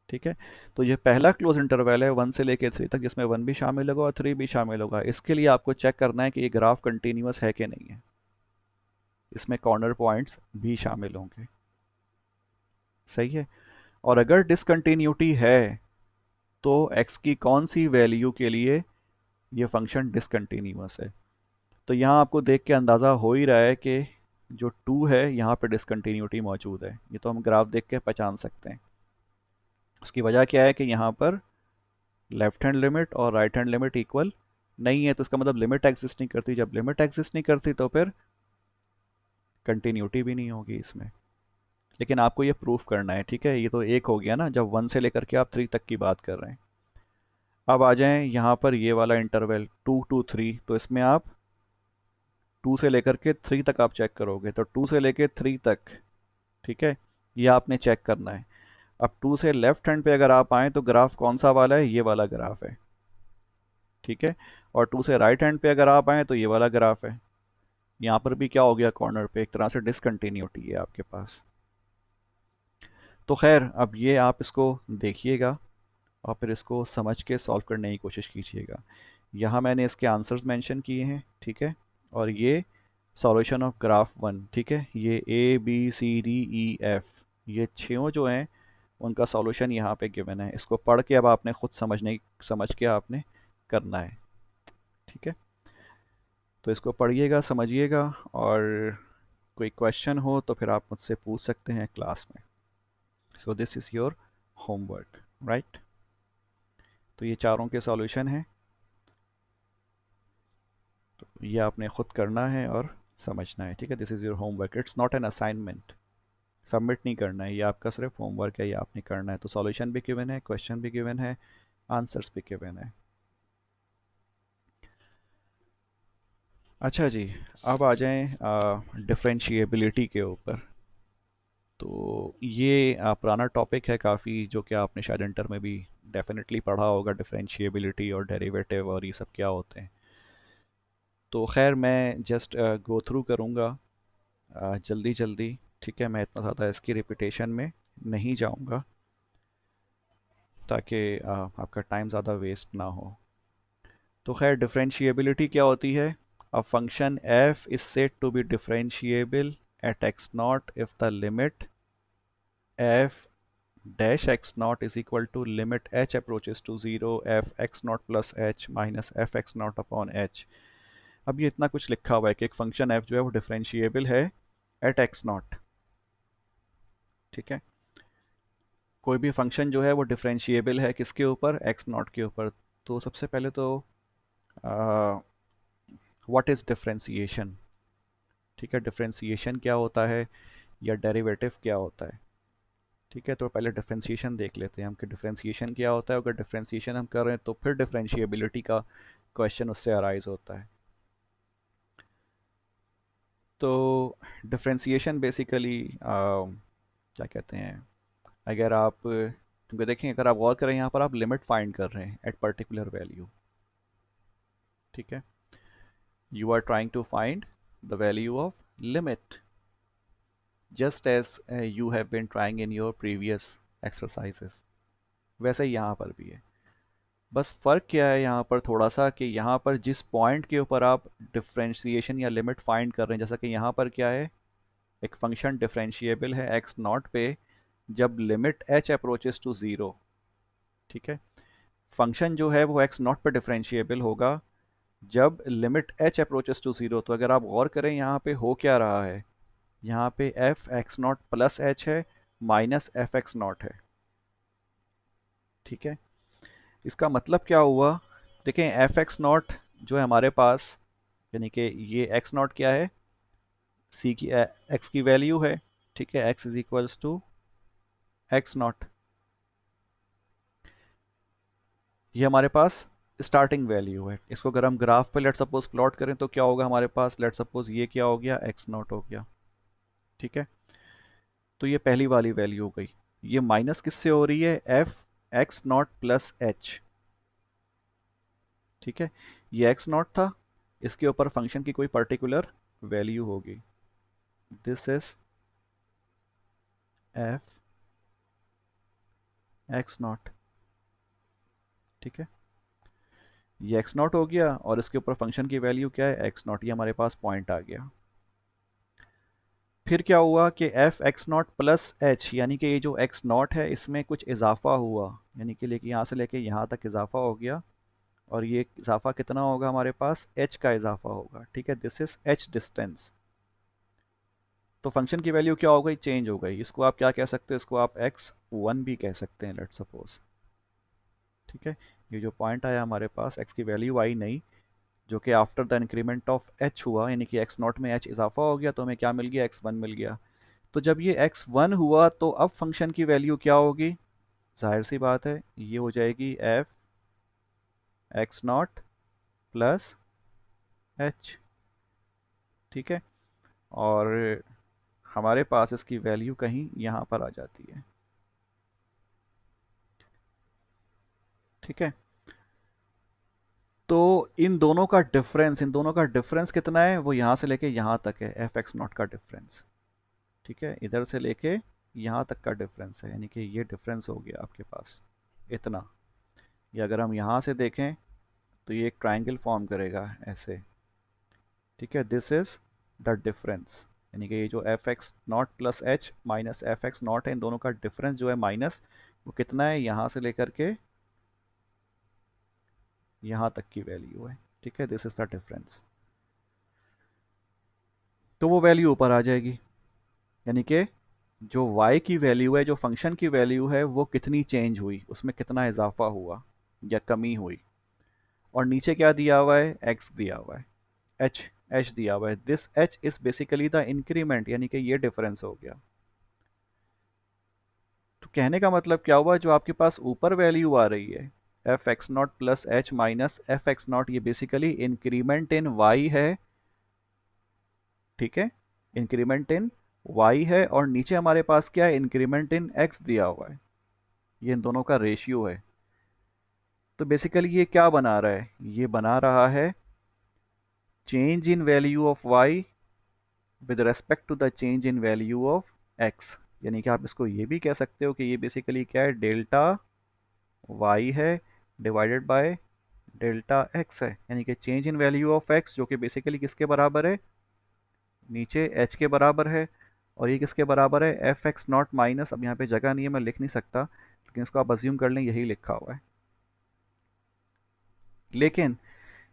ठीक है, तो ये पहला क्लोज इंटरवल है 1 से लेके 3 तक, जिसमें 1 भी शामिल होगा और 3 भी शामिल होगा। इसके लिए आपको चेक करना है कि ये ग्राफ कंटिन्यूअस है कि नहीं है, इसमें कॉर्नर पॉइंट्स भी शामिल होंगे। सही है, और अगर डिसकंटिन्यूटी है तो x की कौन सी वैल्यू के लिए ये फंक्शन डिसकंटिन्यूअस है। तो यहाँ आपको देख के अंदाज़ा हो ही रहा है कि जो 2 है यहाँ पे डिसकंटिन्यूटी मौजूद है। ये तो हम ग्राफ देख के पहचान सकते हैं। उसकी वजह क्या है कि यहाँ पर लेफ्ट हैंड लिमिट और राइट हैंड लिमिट इक्वल नहीं है, तो इसका मतलब लिमिट एग्जिस्ट नहीं करती। जब लिमिट एग्जिस्ट नहीं करती तो फिर कंटिन्यूटी भी नहीं होगी इसमें। लेकिन आपको ये प्रूफ करना है। ठीक है, ये तो एक हो गया ना, जब 1 से लेकर के आप 3 तक की बात कर रहे हैं। अब आ जाएं यहाँ पर ये वाला इंटरवल 2 to 3, तो इसमें आप 2 से लेकर के 3 तक आप चेक करोगे, तो 2 से लेकर 3 तक, ठीक है, ये आपने चेक करना है। अब 2 से लेफ्ट हैंड पे अगर आप आएँ तो ग्राफ कौन सा वाला है? ये वाला ग्राफ है। ठीक है, और 2 से राइट हैंड पे अगर आप आएँ तो ये वाला ग्राफ है। यहाँ पर भी क्या हो गया? कॉर्नर पे एक तरह से डिसकंटिन्यूटी है आपके पास। तो खैर, अब ये आप इसको देखिएगा और फिर इसको समझ के सॉल्व करने की कोशिश कीजिएगा। यहाँ मैंने इसके आंसर्स मेंशन किए हैं। ठीक है, और ये सॉल्यूशन ऑफ ग्राफ 1। ठीक है, ये a b c d e f ये छयों जो हैं उनका सॉल्यूशन यहाँ पे गिवन है। इसको पढ़ के अब आपने खुद समझ के आपने करना है। ठीक है, तो इसको पढ़िएगा, समझिएगा, और कोई क्वेश्चन हो तो फिर आप मुझसे पूछ सकते हैं क्लास में। So this is your homework, right. तो ये चारों के सॉल्यूशन हैं, तो ये आपने खुद करना है और समझना है। ठीक है, this is your homework, it's not an assignment. Submit नहीं करना है, ये आपका सिर्फ होमवर्क है, ये आपने करना है। तो सॉल्यूशन भी गिवन है, क्वेश्चन भी गिवन है, आंसर्स भी गिवन है। अच्छा जी, अब आ जाएं डिफरेंशिएबिलिटी के ऊपर। तो ये पुराना टॉपिक है काफ़ी, जो कि आपने शायद इंटर में भी डेफिनेटली पढ़ा होगा, डिफरेंशिएबिलिटी और डेरिवेटिव और ये सब क्या होते हैं। तो खैर मैं जस्ट गो थ्रू करूँगा जल्दी जल्दी। ठीक है, मैं इतना ज़्यादा इसकी रिपीटेशन में नहीं जाऊँगा ताकि आपका टाइम ज़्यादा वेस्ट ना हो। तो खैर, डिफरेंशिएबिलिटी क्या होती है? A function f is said to be differentiable at x not if the limit f dash x naught is equal to limit h approaches to 0 f x naught plus h minus f x naught upon h। अब ये इतना कुछ लिखा हुआ है कि एक function f जो है वो डिफरेंशिएबल है एट x नॉट। ठीक है, कोई भी फंक्शन जो है वो डिफरेंशिएबल है किसके ऊपर? x नॉट के ऊपर। तो सबसे पहले तो व्हाट इज़ डिफरेंशिएशन? ठीक है, डिफरेंशिएशन क्या होता है या डेरिवेटिव क्या होता है? ठीक है, तो पहले डिफरेंशिएशन देख लेते हैं हम कि डिफरेंशिएशन क्या होता है। अगर डिफरेंशिएशन हम कर रहे हैं तो फिर डिफरेंशिएबिलिटी का क्वेश्चन उससे अराइज होता है। तो डिफरेंशिएशन बेसिकली क्या कहते हैं, अगर आप, क्योंकि देखें, अगर आप गौर करें यहाँ पर आप लिमिट फाइंड कर रहे हैं एट पर्टिकुलर वैल्यू। ठीक है, you are trying to find the value of limit just as you have been trying in your previous exercises. वैसे ही यहाँ पर भी है। बस फ़र्क क्या है यहाँ पर थोड़ा सा, कि यहाँ पर जिस पॉइंट के ऊपर आप डिफरेंशिएशन या लिमिट फाइंड कर रहे हैं, जैसा कि यहाँ पर क्या है, एक फंक्शन डिफरेंशिएबल है एक्स नॉट पे जब limit h approaches to zero, ठीक है। फंक्शन जो है वो एक्स नॉट पर डिफरेंशिएबल होगा जब limit h approaches to zero. तो अगर आप गौर करें यहाँ पे हो क्या रहा है, यहाँ पे F x not plus H है, माइनस एफ एक्स नॉट है, ठीक है। इसका मतलब क्या हुआ, देखें एफ एक्स नॉट जो है हमारे पास, यानी कि ये एक्स नॉट क्या है, सी की एक्स की वैल्यू है, ठीक है। X is equals to x not, ये हमारे पास स्टार्टिंग वैल्यू है। इसको अगर हम ग्राफ पे लेट सपोज प्लॉट करें तो क्या होगा हमारे पास, लेट सपोज ये क्या हो गया, एक्स नॉट हो गया, ठीक है। तो ये पहली वाली वैल्यू हो गई। ये माइनस किससे हो रही है, f x not plus h, ठीक है। ये एक्स नॉट था, इसके ऊपर फंक्शन की कोई पर्टिकुलर वैल्यू होगी, this is F x not, ठीक है। ये एक्स नॉट हो गया और इसके ऊपर फंक्शन की वैल्यू क्या है, एक्स नॉट, ये हमारे पास पॉइंट आ गया। फिर क्या हुआ कि f x not plus H, यानी कि ये जो एक्स नॉट है इसमें कुछ इजाफा हुआ, यानी कि लेके यहाँ से लेके यहाँ तक इजाफा हो गया, और ये इजाफा कितना होगा हमारे पास, एच का इजाफा होगा, ठीक है। This is H distance. तो फंक्शन की वैल्यू क्या हो गई, चेंज हो गई। इसको आप क्या कह सकते हो, इसको आप एक्स वन भी कह सकते हैं, लेट सपोज, ठीक है। ये जो पॉइंट आया हमारे पास, एक्स की वैल्यू आई नहीं, जो कि after the increment of H हुआ, यानी कि एक्स नॉट में एच इजाफा हो गया, तो हमें क्या मिल गया, एक्स वन मिल गया। तो जब ये एक्स वन हुआ तो अब फंक्शन की वैल्यू क्या होगी, जाहिर सी बात है ये हो जाएगी F x not plus h, ठीक है। और हमारे पास इसकी वैल्यू कहीं यहाँ पर आ जाती है, ठीक है। तो इन दोनों का डिफरेंस कितना है, वो यहाँ से लेके यहाँ तक है, एफ एक्स नॉट का डिफरेंस, ठीक है। इधर से लेके यहाँ तक का डिफरेंस है, यानी कि ये डिफरेंस हो गया आपके पास इतना। या अगर हम यहाँ से देखें तो ये एक ट्राइंगल फॉर्म करेगा ऐसे, ठीक है। दिस इज द डिफरेंस, यानी कि ये जो f x not plus h minus f x not है, इन दोनों का डिफरेंस जो है माइनस, वो कितना है, यहाँ से लेकर के यहाँ तक की वैल्यू है, ठीक है। This is the difference. तो वो वैल्यू ऊपर आ जाएगी, यानी कि जो y की वैल्यू है, जो फंक्शन की वैल्यू है, वो कितनी चेंज हुई, उसमें कितना इजाफा हुआ या कमी हुई। और नीचे क्या दिया हुआ है, x दिया हुआ है, h दिया हुआ है। This h is basically the increment, यानी कि ये डिफरेंस हो गया। तो कहने का मतलब क्या हुआ, जो आपके पास ऊपर वैल्यू आ रही है f x not plus h minus f x not, ये बेसिकली इंक्रीमेंट इन वाई है, ठीक है। इंक्रीमेंट इन वाई है, और नीचे हमारे पास क्या है, इंक्रीमेंट इन एक्स दिया हुआ है, ये इन दोनों का रेशियो है। तो बेसिकली ये क्या बना रहा है, ये बना रहा है change in value of y with respect to the change in value of x, यानी कि आप इसको ये भी कह सकते हो कि ये बेसिकली क्या है, डेल्टा वाई है डिवाइडेड बाय डेल्टा एक्स है, यानी कि change in value of x, जो कि बेसिकली किसके बराबर है, नीचे एच के बराबर है। और ये किसके बराबर है, एफ एक्स नॉट माइनस, अब यहाँ पे जगह नहीं है मैं लिख नहीं सकता, लेकिन इसको आप अज्यूम कर लें यही लिखा हुआ है। लेकिन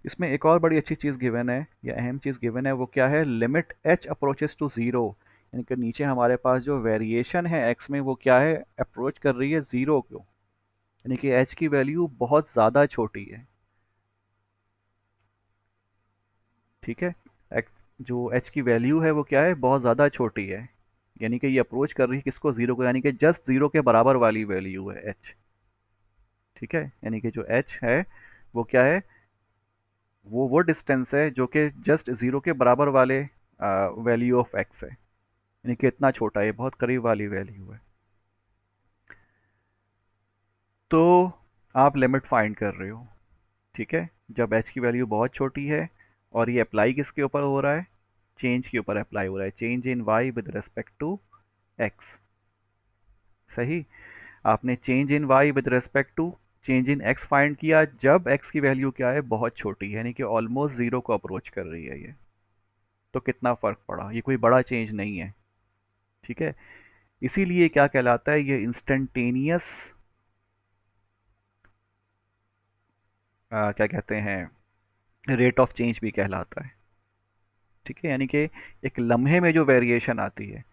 इसमें एक और बड़ी अच्छी चीज़ गिवन है, या अहम चीज़ गिवन है, वो क्या है, limit h approaches to zero, यानी कि नीचे हमारे पास जो वेरिएशन है एक्स में, वो क्या है, अप्रोच कर रही है ज़ीरो को, यानी कि एच की वैल्यू बहुत ज़्यादा छोटी है, ठीक है। जो एच की वैल्यू है वो क्या है, बहुत ज़्यादा छोटी है, यानी कि ये अप्रोच कर रही है किसको, ज़ीरो को, यानी कि जस्ट ज़ीरो के बराबर वाली वैल्यू है एच, ठीक है। यानी कि जो एच है वो क्या है, वो डिस्टेंस है जो कि जस्ट ज़ीरो के बराबर वाले वैल्यू ऑफ एक्स है, यानी कि इतना छोटा है, बहुत करीब वाली वैल्यू है। तो आप लिमिट फाइंड कर रहे हो, ठीक है, जब एच की वैल्यू बहुत छोटी है, और ये अप्लाई किसके ऊपर हो रहा है, चेंज के ऊपर अप्लाई हो रहा है, change in y with respect to x, सही। आपने change in y with respect to change in x find किया जब एक्स की वैल्यू क्या है, बहुत छोटी है, यानी कि ऑलमोस्ट ज़ीरो को अप्रोच कर रही है ये। तो कितना फ़र्क पड़ा, ये कोई बड़ा चेंज नहीं है, ठीक है। इसीलिए क्या कहलाता है, ये इंस्टेंटेनियस क्या कहते हैं, रेट ऑफ चेंज भी कहलाता है। ठीक है, यानी कि एक लम्हे में जो वेरिएशन आती है,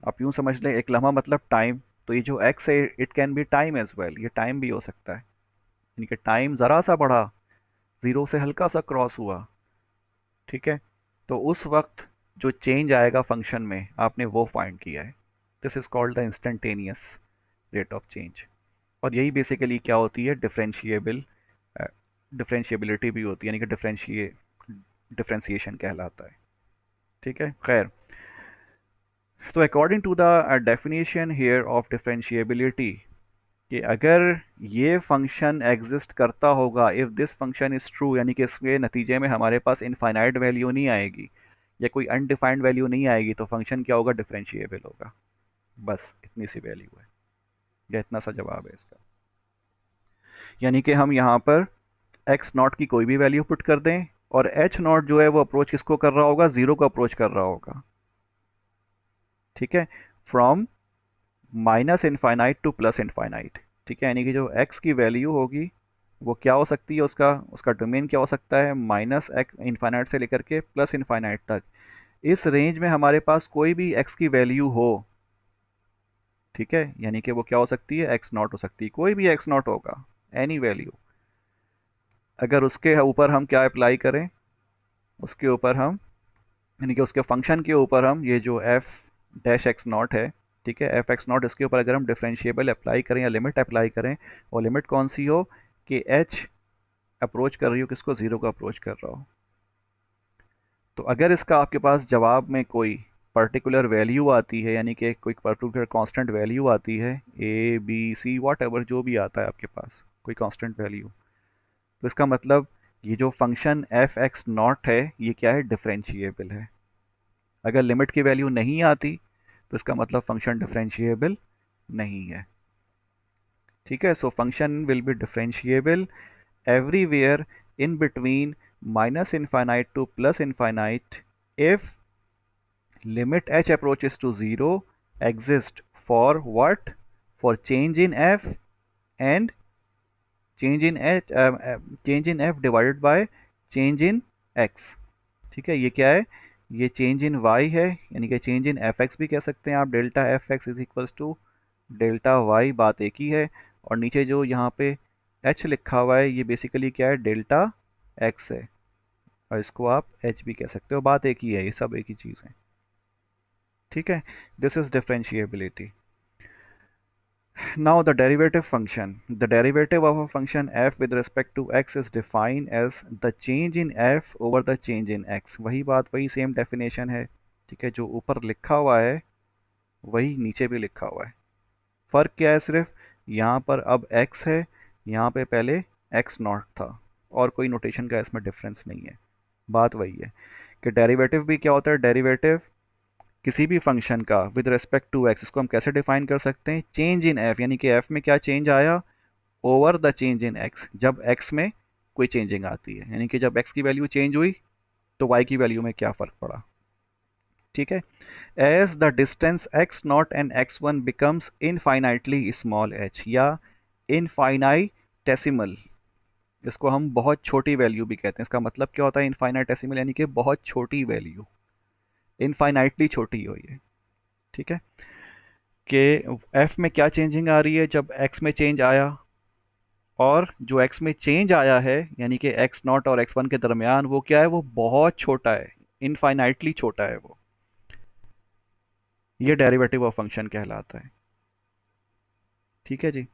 आप यूं समझ लें, एक लम्हा मतलब टाइम, तो ये जो एक्स है it can be time as well, ये टाइम भी हो सकता है। यानी कि टाइम ज़रा सा बढ़ा, ज़ीरो से हल्का सा क्रॉस हुआ, ठीक है, तो उस वक्त जो चेंज आएगा फंक्शन में आपने वो फाइंड किया है। This is called the instantaneous rate of change. और यही बेसिकली क्या होती है, डिफरेंशिएबिलिटी भी होती है, यानी कि डिफरेंशिएशन कहलाता है। ठीक है, खैर, तो according to the definition here of differentiability, कि अगर ये फंक्शन एग्जिस्ट करता होगा, if this function is true, यानी कि इसके नतीजे में हमारे पास इनफाइनाइट वैल्यू नहीं आएगी या कोई अनडिफाइंड वैल्यू नहीं आएगी, तो फंक्शन क्या होगा, डिफरेंशिएबल होगा। बस इतनी सी वैल्यू है, या इतना सा जवाब है इसका। यानी कि हम यहाँ पर एक्स नॉट की कोई भी वैल्यू पुट कर दें, और एच नॉट जो है वो अप्रोच किसको कर रहा होगा, ज़ीरो को अप्रोच कर रहा होगा। ठीक है, from minus infinite two plus infinite. ठीक है, यानी कि जो एक्स की वैल्यू होगी वो क्या हो सकती है, उसका उसका डोमेन क्या हो सकता है, माइनस एक्स इनफाइनाइट से लेकर के प्लस इनफाइनाइट तक। इस रेंज में हमारे पास कोई भी एक्स की वैल्यू हो, ठीक है, यानी कि वो क्या हो सकती है, एक्स नॉट हो सकती है, कोई भी एक्स नॉट होगा, एनी वैल्यू। अगर उसके ऊपर हम क्या अप्लाई करें, उसके ऊपर हम, यानी कि उसके फंक्शन के ऊपर हम ये जो एफ डैश एक्स नॉट है, ठीक है, एफ एक्स नॉट, इसके ऊपर अगर हम डिफरेंशिएबल अप्लाई करें या लिमिट अप्लाई करें, और लिमिट कौन सी हो, कि एच अप्रोच कर रही हो किसको, ज़ीरो को अप्रोच कर रहा हो, तो अगर इसका आपके पास जवाब में कोई पर्टिकुलर वैल्यू आती है, यानी कि कोई पर्टिकुलर कांस्टेंट वैल्यू आती है, a b c whatever जो भी आता है आपके पास कोई कांस्टेंट वैल्यू, तो इसका मतलब ये जो फंक्शन एफ एक्स नॉट है ये क्या है, डिफरेंशिएबल है। अगर लिमिट की वैल्यू नहीं आती तो इसका मतलब फंक्शन डिफरेंशिएबल नहीं है। ठीक है, so function will be differentiable everywhere in between minus infinite to plus infinite if limit h approaches to 0 exist for what, for change in f and change in change in f divided by change in x। ठीक है, ये क्या है, ये change in y है, यानी कि change in F x भी कह सकते हैं आप, delta f x is equals to delta y, बात एक ही है। और नीचे जो यहाँ पे h लिखा हुआ है ये बेसिकली क्या है, डेल्टा x है, और इसको आप h भी कह सकते हो, बात एक ही है, ये सब एक ही चीज़ है। ठीक है, this is differentiability. Now the derivative function. The derivative of a function f with respect to x is defined as the change in f over the change in x। वही बात, वही सेम डेफिनेशन है। ठीक है, जो ऊपर लिखा हुआ है वही नीचे भी लिखा हुआ है। फ़र्क क्या है, सिर्फ यहाँ पर अब x है, यहाँ पे पहले x नॉट था, और कोई नोटेशन का इसमें डिफरेंस नहीं है। बात वही है कि डेरिवेटिव भी क्या होता है, डेरिवेटिव किसी भी फंक्शन का विद रिस्पेक्ट टू एक्स, इसको हम कैसे डिफाइन कर सकते हैं, चेंज इन एफ, यानी कि एफ में क्या चेंज आया, over the change in x, जब एक्स में कोई चेंजिंग आती है, यानी कि जब एक्स की वैल्यू चेंज हुई तो वाई की वैल्यू में क्या फ़र्क पड़ा। ठीक है, as the distance x not and x one becomes infinitely small h, या इनफाइनाइटेसिमल, इसको हम बहुत छोटी वैल्यू भी कहते हैं। इसका मतलब क्या होता है इनफाइनाइटेसिमल, यानी कि बहुत छोटी वैल्यू, इनफाइनाइटली छोटी हो ये। ठीक है, कि एफ में क्या चेंजिंग आ रही है जब एक्स में चेंज आया, और जो एक्स में चेंज आया है यानी कि एक्स नॉट और एक्स वन के दरमियान वो क्या है, वो बहुत छोटा है, इनफाइनाइटली छोटा है वो, ये डेरिवेटिव ऑफ फंक्शन कहलाता है। ठीक है जी,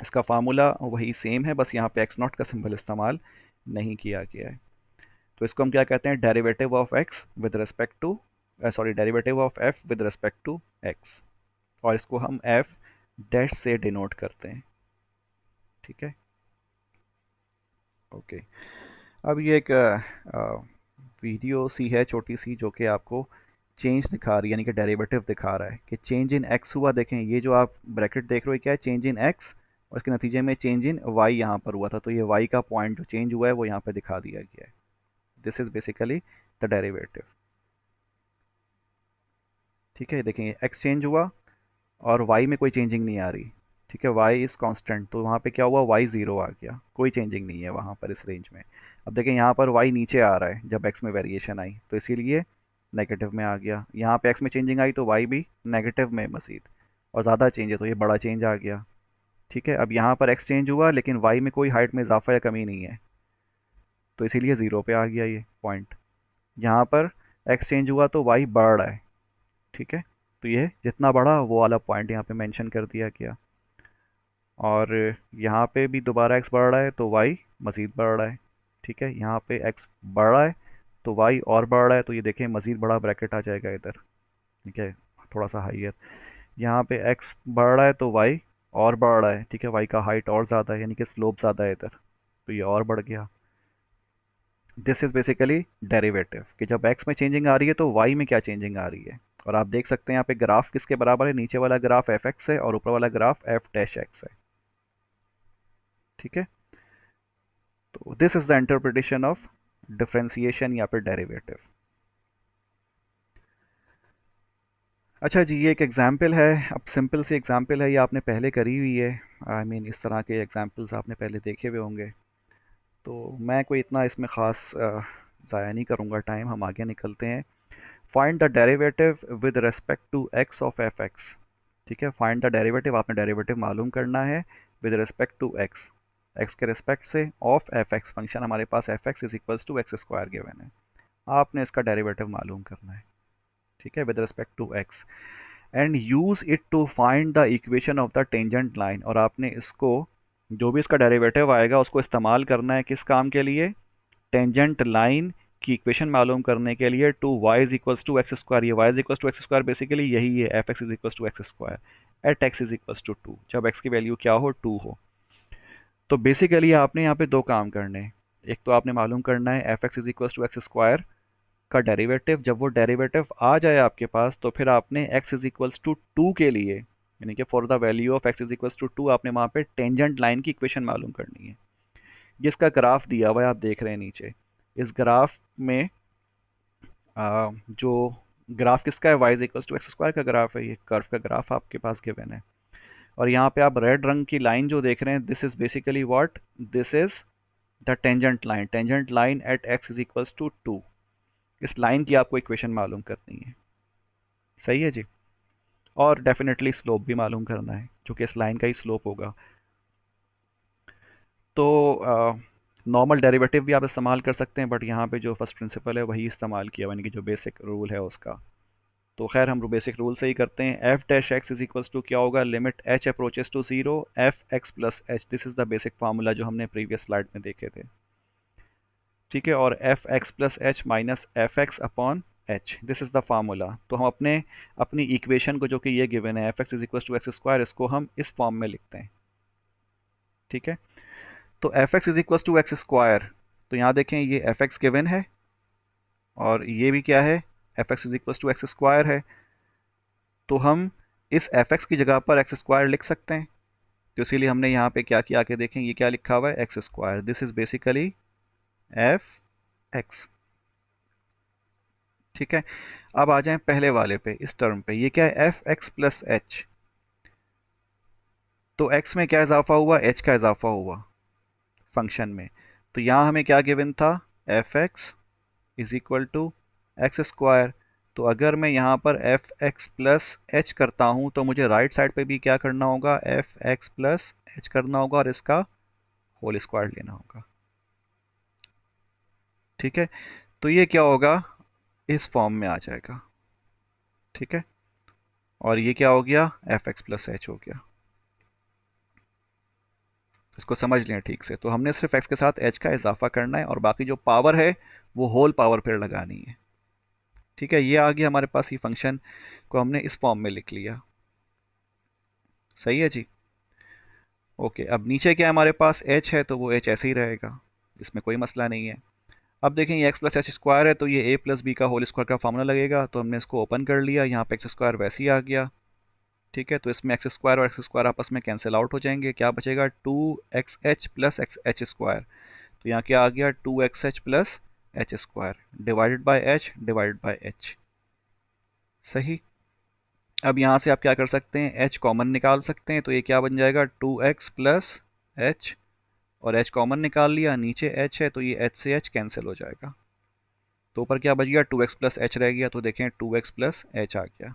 इसका फार्मूला वही सेम है, बस यहाँ पे एक्स नॉट का सिंबल इस्तेमाल नहीं किया गया है। तो इसको हम क्या कहते हैं, derivative of x with respect to, sorry, derivative of f with respect to x, और इसको हम एफ डैश से डिनोट करते हैं। ठीक है, ओके। अब ये एक वीडियो सी है छोटी सी, जो कि आपको चेंज दिखा रही है, यानी कि डेरिवेटिव दिखा रहा है कि चेंज इन एक्स हुआ। देखें ये जो आप ब्रैकेट देख रहे हो क्या है, चेंज इन एक्स, और इसके नतीजे में चेंज इन वाई यहाँ पर हुआ था, तो ये वाई का पॉइंट जो चेंज हुआ है वो यहाँ पर दिखा दिया गया है। This is basically the derivative. ठीक है, देखें एक्स चेंज हुआ, और y में कोई चेंजिंग नहीं आ रही, ठीक है, y इज़ कांस्टेंट, तो वहाँ पे क्या हुआ, y ज़ीरो आ गया, कोई चेंजिंग नहीं है वहाँ पर इस रेंज में। अब देखें यहाँ पर y नीचे आ रहा है जब x में वेरिएशन आई, तो इसीलिए नेगेटिव में आ गया। यहाँ पे x में चेंजिंग आई तो y भी नेगेटिव में मज़ीद, और ज़्यादा चेंज है तो ये बड़ा चेंज आ गया। ठीक है, अब यहाँ पर x चेंज हुआ लेकिन y में कोई हाइट में इजाफा या कमी नहीं है, तो इसीलिए ज़ीरो पे आ गया ये पॉइंट। यहाँ पर x चेंज हुआ तो y बढ़ रहा है, ठीक है, तो ये जितना बढ़ा वो वाला पॉइंट यहाँ पे मेंशन कर दिया गया। और यहाँ पे भी दोबारा x बढ़ रहा है तो y मज़ीद बढ़ रहा है, ठीक है, यहाँ पे x बढ़ रहा है तो y और बढ़ रहा है, तो ये देखें मज़ीद बड़ा ब्रैकेट आ जाएगा इधर, ठीक है, थोड़ा सा हाइयर। यहाँ पे x बढ़ रहा है तो y और बढ़ रहा है, ठीक है, y का हाइट और ज़्यादा है, यानी कि स्लोप ज़्यादा है इधर, तो ये और बढ़ गया। दिस इज़ बेसिकली डेरिवेटिव, कि जब x में चेंजिंग आ रही है तो y में क्या चेंजिंग आ रही है। और आप देख सकते हैं यहाँ पे ग्राफ किसके बराबर है, नीचे वाला ग्राफ fx है और ऊपर वाला ग्राफ f डैश x है, ठीक है। तो this is the interpretation of differentiation या फिर डेरिवेटिव। अच्छा जी, ये एक एग्जाम्पल है, अब सिंपल सी एग्जाम्पल है, ये आपने पहले करी हुई है, आई मीन इस तरह के एग्जाम्पल्स आपने पहले देखे हुए होंगे, तो मैं कोई इतना इसमें ख़ास ज़ाया नहीं करूँगा टाइम, हम आगे निकलते हैं। Find the derivative with respect to x of f x, ठीक है, फाइंड द डेरिवेटिव, आपने डेरिवेटिव मालूम करना है with respect to x, x के रिस्पेक्ट से, ऑफ एफ एक्स, फंक्शन हमारे पास f x is equals to x square given है, आपने इसका डेरिवेटिव मालूम करना है, ठीक है, with respect to x, and use it to find the equation of the tangent line, और आपने इसको जो भी इसका डेरिवेटिव आएगा उसको इस्तेमाल करना है किस काम के लिए, टेंजेंट लाइन की इक्वेशन मालूम करने के लिए, to y is equals to x square, ये y is equals to x square basically यही है, f x is equals to x square at x is equals to two, जब एक्स की वैल्यू क्या हो, टू हो। तो बेसिकली आपने यहाँ पे दो काम करने हैं, एक तो आपने मालूम करना है f x is equals to x square का डेरिवेटिव, जब वो डेरिवेटिव आ जाए आपके पास तो फिर आपने x is equals to two के लिए, यानी कि for the value of x is equals to two, आपने वहाँ पे टेंजेंट लाइन की इक्वेशन मालूम करनी है, जिसका ग्राफ दिया हुआ है आप देख रहे हैं नीचे। इस ग्राफ में जो ग्राफ किसका है, y is equals to x square का ग्राफ है, ये कर्व का ग्राफ आपके पास गिवन है। और यहाँ पे आप रेड रंग की लाइन जो देख रहे हैं, this is basically what, this is the tangent line at x is equals to two, इस लाइन की आपको इक्वेशन मालूम करनी है, सही है जी। और डेफिनेटली स्लोप भी मालूम करना है जो कि इस लाइन का ही स्लोप होगा। तो नॉर्मल डेरिवेटिव भी आप इस्तेमाल कर सकते हैं, बट यहाँ पे जो फर्स्ट प्रिंसिपल है वही इस्तेमाल किया, यानी कि जो बेसिक रूल है उसका। तो खैर हम बेसिक रूल से ही करते हैं, f dash x is equals to क्या होगा, limit h approaches to zero f x plus h, this is the basic formula जो हमने प्रीवियस स्लाइड में देखे थे, ठीक है, और f x plus h minus f x upon H, this is the formula. तो हम अपनी इक्वेशन को जो कि ये गिवन है f x is equal to x square, इसको हम इस फॉर्म में लिखते हैं, ठीक है। तो f x is equal to x square, तो यहाँ देखें ये एफ एक्स गिवन है और ये भी क्या है, f x is equal to x square है, तो हम इस एफ एक्स की जगह पर एक्स स्क्वायर लिख सकते हैं, तो इसीलिए हमने यहाँ पे क्या किया कि देखें ये क्या लिखा हुआ है, x square, this is basically F x, ठीक है। अब आ जाएं पहले वाले पे, इस टर्म पे, ये क्या है, एफ एक्स प्लस एच, तो x में क्या इजाफा हुआ, h का इजाफा हुआ फंक्शन में, तो यहाँ हमें क्या गिवन था, f x is equal to x square, तो अगर मैं यहाँ पर एफ एक्स प्लस एच करता हूँ तो मुझे राइट साइड पे भी क्या करना होगा, एफ एक्स प्लस एच करना होगा और इसका होल स्क्वायर लेना होगा, ठीक है। तो ये क्या होगा, इस फॉर्म में आ जाएगा, ठीक है, और ये क्या हो गया, एफ एक्स प्लस एच हो गया, इसको समझ लें ठीक से। तो हमने सिर्फ x के साथ h का इजाफा करना है और बाकी जो पावर है वो होल पावर पर लगानी है, ठीक है। ये आ गया हमारे पास, ये फंक्शन को हमने इस फॉर्म में लिख लिया, सही है जी। ओके, अब नीचे क्या हमारे पास h है तो वो h ऐसे ही रहेगा, इसमें कोई मसला नहीं है। अब देखें ये x प्लस एच स्क्वायर है तो ये a प्लस बी का होल स्क्वायर का फॉर्मूला लगेगा, तो हमने इसको ओपन कर लिया, यहाँ पे एक्स स्क्वायर वैसे ही आ गया, ठीक है। तो इसमें एक्स स्क्वायर और एक्स स्क्वायर आपस में कैंसिल आउट हो जाएंगे, क्या बचेगा, two x h plus x h square, तो यहाँ क्या आ गया, two x h plus h square divided by h divided by h, सही। अब यहाँ से आप क्या कर सकते हैं, h कॉमन निकाल सकते हैं, तो ये क्या बन जाएगा 2x प्लस एच, और h कॉमन निकाल लिया, नीचे h है तो ये h से h कैंसिल हो जाएगा, तो ऊपर क्या बच गया 2x प्लस एच रह गया, तो देखें 2x प्लस एच आ गया।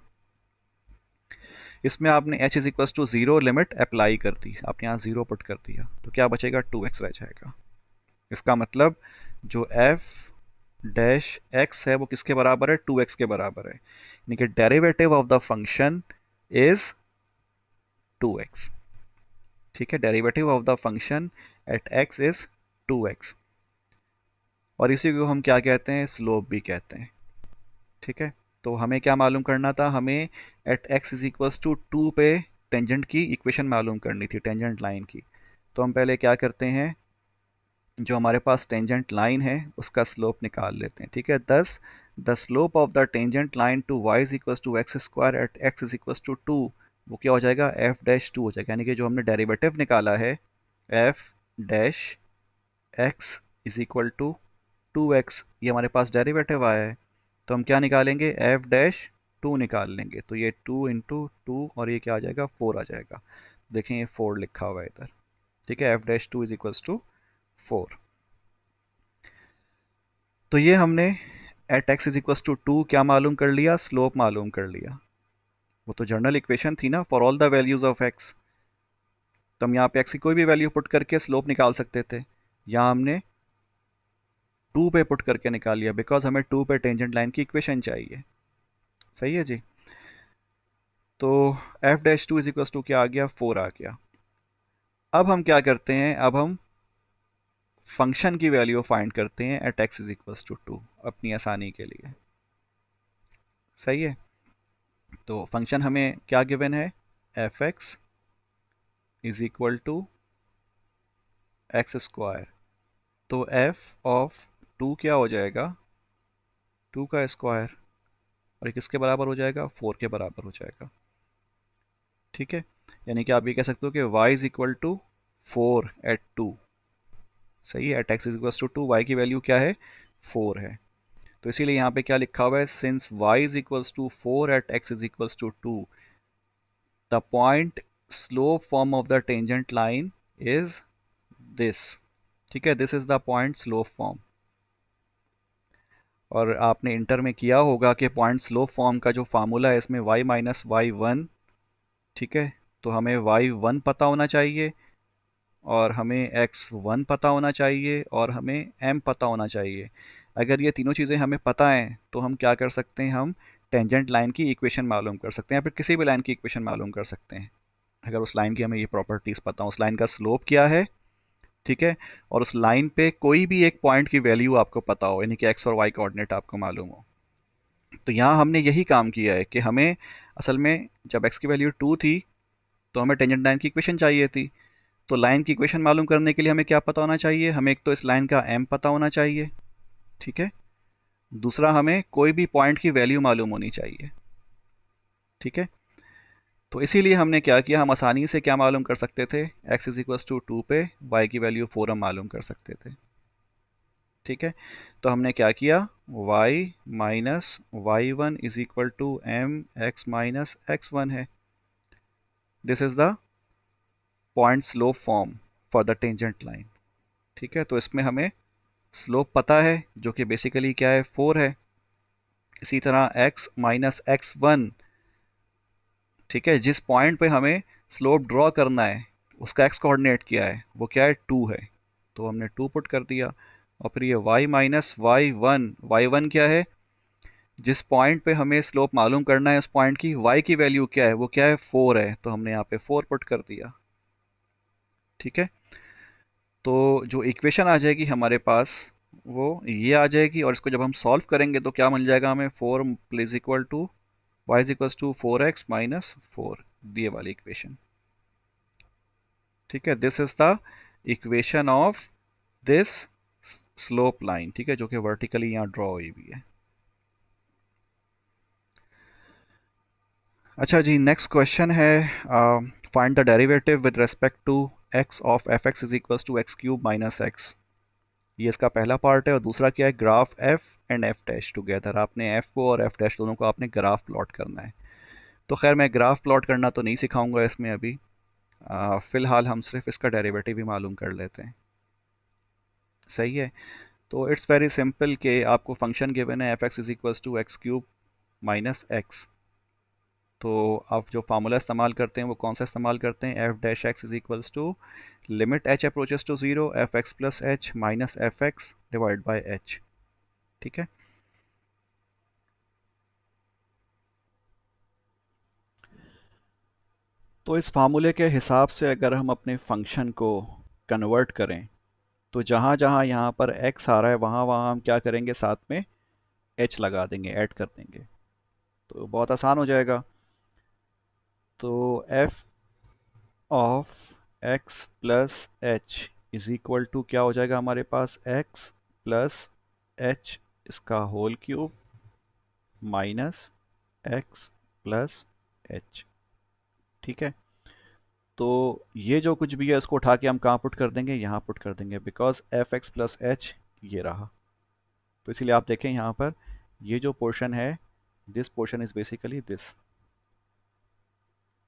इसमें आपने h is equal to 0 limit apply कर दी, आपने यहाँ 0 पुट कर दिया, तो क्या बचेगा 2x रह जाएगा। इसका मतलब जो f डैश x है वो किसके बराबर है, 2x के बराबर है, यानी कि derivative of the function is 2x। ठीक है, derivative of the function at x is 2x, और इसी को हम क्या कहते हैं, स्लोप भी कहते हैं। ठीक है, तो हमें क्या मालूम करना था, हमें at x is equals to 2 पे टेंजेंट की इक्वेशन मालूम करनी थी, टेंजेंट लाइन की। तो हम पहले क्या करते हैं, जो हमारे पास टेंजेंट लाइन है उसका स्लोप निकाल लेते हैं। ठीक है, thus the slope of the tangent line to y is equals to x square at x is equals to 2, वो क्या हो जाएगा f डैश 2 हो जाएगा, यानी कि जो हमने डेरिवेटिव निकाला है f dash x is equal to 2x, ये हमारे पास डेरिवेटिव आया है, तो हम क्या निकालेंगे, f डैश 2 निकाल लेंगे, तो ये 2 इंटू 2 और ये क्या आ जाएगा 4 आ जाएगा। देखें ये 4 लिखा हुआ है इधर। ठीक है, f dash 2 is equals to 4। तो ये हमने at x is equals to 2 क्या मालूम कर लिया, स्लोप मालूम कर लिया। वो तो जनरल इक्वेशन थी ना, for all the values of x, तो हम यहाँ पे एक्स की कोई भी वैल्यू पुट करके स्लोप निकाल सकते थे। यहाँ हमने 2 पे पुट करके निकाल लिया, बिकॉज हमें 2 पे टेंजेंट लाइन की इक्वेशन चाहिए। सही है जी। तो f dash 2 is equals to क्या आ गया, 4 आ गया। अब हम क्या करते हैं, अब हम फंक्शन की वैल्यू फाइंड करते हैं at x is equals to 2 अपनी आसानी के लिए। सही है, तो फंक्शन हमें क्या गिवन है, f x is equal to x square, तो एफ ऑफ 2 क्या हो जाएगा, 2 का स्क्वायर, और ये किसके बराबर हो जाएगा, 4 के बराबर हो जाएगा। ठीक है, यानी कि आप ये कह सकते हो कि y is equal to 4 at 2। सही है, at x is equal to 2, y की वैल्यू क्या है, 4 है, तो इसीलिए यहाँ पे क्या लिखा हुआ है, since y is equal to 4 at x is equal to 2, the point slope form of the tangent line is this. ठीक है, this is the point slope form. और आपने इंटर में किया होगा कि पॉइंट स्लोप फॉर्म का जो फार्मूला है इसमें y माइनस वाई वन। ठीक है, तो हमें y1 पता होना चाहिए, और हमें x1 पता होना चाहिए, और हमें m पता होना चाहिए। अगर ये तीनों चीज़ें हमें पता हैं तो हम क्या कर सकते हैं, हम टेंजेंट लाइन की इक्वेशन मालूम कर सकते हैं, या फिर किसी भी लाइन की इक्वेशन मालूम कर सकते हैं, अगर उस लाइन की हमें ये प्रॉपर्टीज़ पता हो, उस लाइन का स्लोप क्या है। ठीक है, और उस लाइन पे कोई भी एक पॉइंट की वैल्यू आपको पता हो, यानी कि एक्स और वाई कोऑर्डिनेट आपको मालूम हो। तो यहाँ हमने यही काम किया है कि हमें असल में जब एक्स की वैल्यू 2 थी तो हमें टेंजेंट लाइन की इक्वेशन चाहिए थी। तो लाइन की इक्वेशन मालूम करने के लिए हमें क्या पता होना चाहिए, हमें एक तो इस लाइन का एम पता होना चाहिए। ठीक है, दूसरा हमें कोई भी पॉइंट की वैल्यू मालूम होनी चाहिए। ठीक है, तो इसीलिए हमने क्या किया, हम आसानी से क्या मालूम कर सकते थे, x इज इक्वल टू 2 पे y की वैल्यू 4 हम मालूम कर सकते थे। ठीक है, तो हमने क्या किया, y minus Y one is equal to M X minus X one है। This is the point slope form for the tangent line. ठीक है, तो इसमें हमें स्लोप पता है जो कि बेसिकली क्या है, 4 है। इसी तरह x माइनस एक्स वन, ठीक है, जिस पॉइंट पे हमें स्लोप ड्रॉ करना है उसका x कोऑर्डिनेट क्या है, वो क्या है, 2 है, तो हमने 2 पुट कर दिया। और फिर ये y माइनस वाई वन क्या है, जिस पॉइंट पे हमें स्लोप मालूम करना है उस पॉइंट की y की वैल्यू क्या है, वो क्या है, 4 है, तो हमने यहाँ पे 4 पुट कर दिया। ठीक है, तो जो इक्वेशन आ जाएगी हमारे पास वो ये आ जाएगी, और इसको जब हम सॉल्व करेंगे तो क्या मिल जाएगा हमें, 4 is equal to y is equal to 4x minus 4, ये वाली इक्वेशन। ठीक है, this is the equation of this slope line. ठीक है, जो कि वर्टिकली यहाँ ड्रॉ हुई हुई है। अच्छा जी, नेक्स्ट क्वेश्चन है, find the derivative with respect to x of f x is equal to x cube minus x. ये इसका पहला पार्ट है, और दूसरा क्या है, graph f and f dash together. आपने एफ को और एफ डैश दोनों को आपने ग्राफ प्लॉट करना है। तो खैर मैं ग्राफ प्लॉट करना तो नहीं सिखाऊंगा इसमें अभी। फ़िलहाल हम सिर्फ इसका डेरिवेटिव ही मालूम कर लेते हैं। सही है। तो इट्स वेरी सिंपल कि आपको फंक्शन गिवन है f x is equals to x cube minus x. तो आप जो फार्मूला इस्तेमाल करते हैं वो कौन सा इस्तेमाल करते हैं, f dash x is equals to limit h approaches to zero f x plus h minus f x divide by h. ठीक है। तो इस फार्मूले के हिसाब से अगर हम अपने फंक्शन को कन्वर्ट करें तो जहाँ जहाँ यहाँ पर x आ रहा है वहाँ वहाँ हम क्या करेंगे, साथ में h लगा देंगे, ऐड कर देंगे, तो बहुत आसान हो जाएगा। तो f of x plus h is equal to क्या हो जाएगा हमारे पास, x प्लस एच इसका whole cube minus x plus h. ठीक है। तो ये जो कुछ भी है इसको उठा के हम कहाँ पुट कर देंगे, यहाँ पुट कर देंगे, because F x plus H ये रहा। तो इसीलिए आप देखें यहाँ पर ये जो पोर्शन है, this portion is basically this.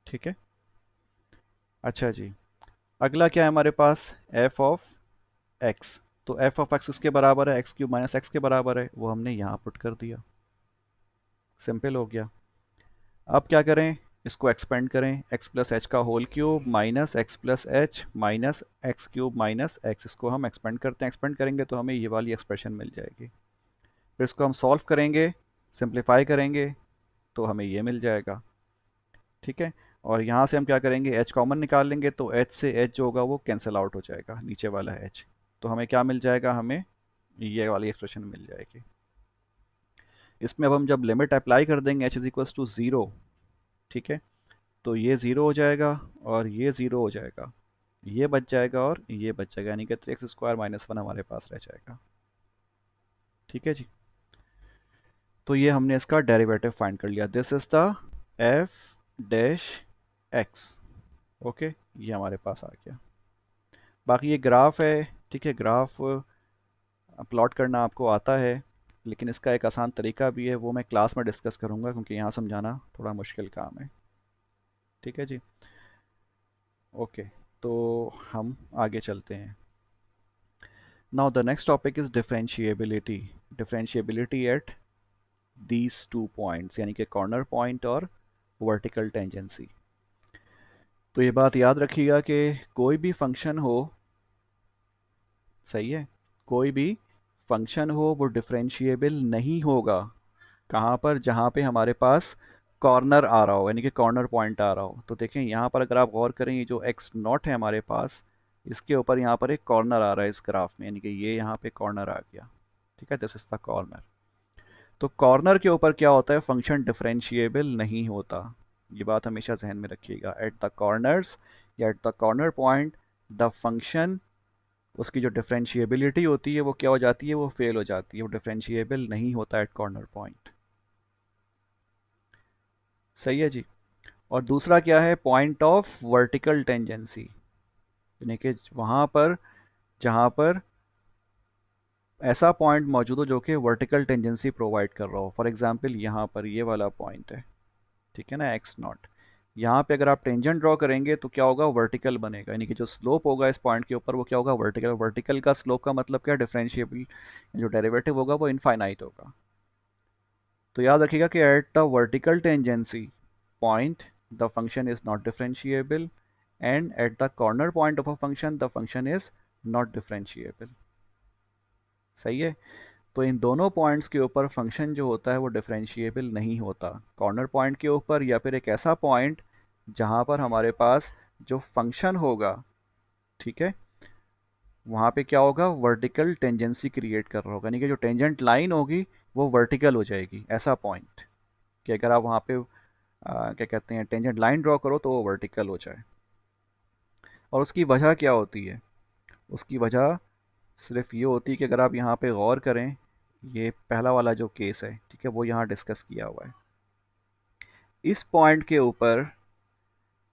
ठीक है। अच्छा जी, अगला क्या है हमारे पास, एफ ऑफ एक्स। तो एफ ऑफ एक्स उसके बराबर है एक्स क्यूब माइनस एक्स के बराबर है, वो हमने यहाँ पुट कर दिया, सिंपल हो गया। अब क्या करें, इसको एक्सपेंड करें, x प्लस एच का whole cube minus x plus h minus x cube minus x, इसको हम एक्सपेंड करते हैं, एक्सपेंड करेंगे तो हमें ये वाली एक्सप्रेशन मिल जाएगी। फिर इसको हम सॉल्व करेंगे, सिंप्लीफाई करेंगे तो हमें ये मिल जाएगा। ठीक है। और यहाँ से हम क्या करेंगे, h कॉमन निकाल लेंगे, तो h से h जो होगा वो कैंसिल आउट हो जाएगा, नीचे वाला h। तो हमें क्या मिल जाएगा, हमें ये वाली एक्सप्रेशन मिल जाएगी। इसमें अब हम जब लिमिट अप्लाई कर देंगे h is equals to zero, ठीक है, तो ये ज़ीरो हो जाएगा और ये ज़ीरो हो जाएगा, ये बच जाएगा और ये बच जाएगा, यानी कि एक्स स्क्वायर माइनस वन हमारे पास रह जाएगा। ठीक है जी। तो ये हमने इसका डेरिवेटिव फाइंड कर लिया, this is the F dash x. Okay, ये हमारे पास आ गया। बाकी ये ग्राफ है, ठीक है, ग्राफ प्लॉट करना आपको आता है, लेकिन इसका एक आसान तरीका भी है, वो मैं क्लास में डिस्कस करूँगा क्योंकि यहाँ समझाना थोड़ा मुश्किल काम है। ठीक है जी। ओके, तो हम आगे चलते हैं। Now the next topic is differentiability. Differentiability at these two points, यानी कि कॉर्नर पॉइंट और वर्टिकल टेंजेंसी। तो ये बात याद रखिएगा कि कोई भी फंक्शन हो, सही है, कोई भी फंक्शन हो वो डिफरेंशिएबल नहीं होगा कहाँ पर, जहाँ पे हमारे पास कॉर्नर आ रहा हो, यानी कि कॉर्नर पॉइंट आ रहा हो। तो देखें यहाँ पर अगर आप गौर करें, ये जो एक्स नॉट है हमारे पास, इसके ऊपर यहाँ पर एक कॉर्नर आ रहा है इस ग्राफ में, यानी कि ये यहाँ पे कॉर्नर आ गया। ठीक है, दिस इज द कॉर्नर। तो कॉर्नर के ऊपर क्या होता है, फंक्शन डिफरेंशिएबल नहीं होता। ये बात हमेशा जहन में रखिएगा, एट द कॉर्नर्स या eight the corner point the function, उसकी जो डिफरेंशिएबिलिटी होती है वो क्या हो जाती है, वो फेल हो जाती है, वो डिफरेंशिएबल नहीं होता एट कॉर्नर पॉइंट। सही है जी। और दूसरा क्या है, पॉइंट ऑफ वर्टिकल टेंजेंसी, यानी कि वहाँ पर जहाँ पर ऐसा पॉइंट मौजूद हो जो कि वर्टिकल टेंजेंसी प्रोवाइड कर रहा हो। फॉर एग्जांपल यहाँ पर ये वाला पॉइंट है, ठीक है ना, एक्स नॉट। यहाँ पे अगर आप टेंजेंट ड्रॉ करेंगे तो क्या होगा, वर्टिकल बनेगा, यानी कि जो स्लोप होगा इस पॉइंट के ऊपर वो क्या होगा, वर्टिकल। वर्टिकल का स्लोप का मतलब क्या, डिफरेंशिएबल, जो डेरिवेटिव होगा वो इनफाइनाइट होगा। तो याद रखिएगा कि at the vertical tangency point the function is not differentiable, and eight the corner point of a function the function is not differentiable. सही है। तो इन दोनों पॉइंट्स के ऊपर फंक्शन जो होता है वो डिफरेंशिएबल नहीं होता, कॉर्नर पॉइंट के ऊपर या फिर एक ऐसा पॉइंट जहां पर हमारे पास जो फंक्शन होगा, ठीक है, वहां पे क्या होगा, वर्टिकल टेंजेंसी क्रिएट कर रहा होगा, यानी कि जो टेंजेंट लाइन होगी वो वर्टिकल हो जाएगी, ऐसा पॉइंट कि अगर आप वहाँ पे क्या कहते हैं, टेंजेंट लाइन ड्रॉ करो तो वो वर्टिकल हो जाए। और उसकी वजह क्या होती है, उसकी वजह सिर्फ ये होती है कि अगर आप यहाँ पे गौर करें, ये पहला वाला जो केस है, ठीक है, वो यहाँ डिस्कस किया हुआ है। इस पॉइंट के ऊपर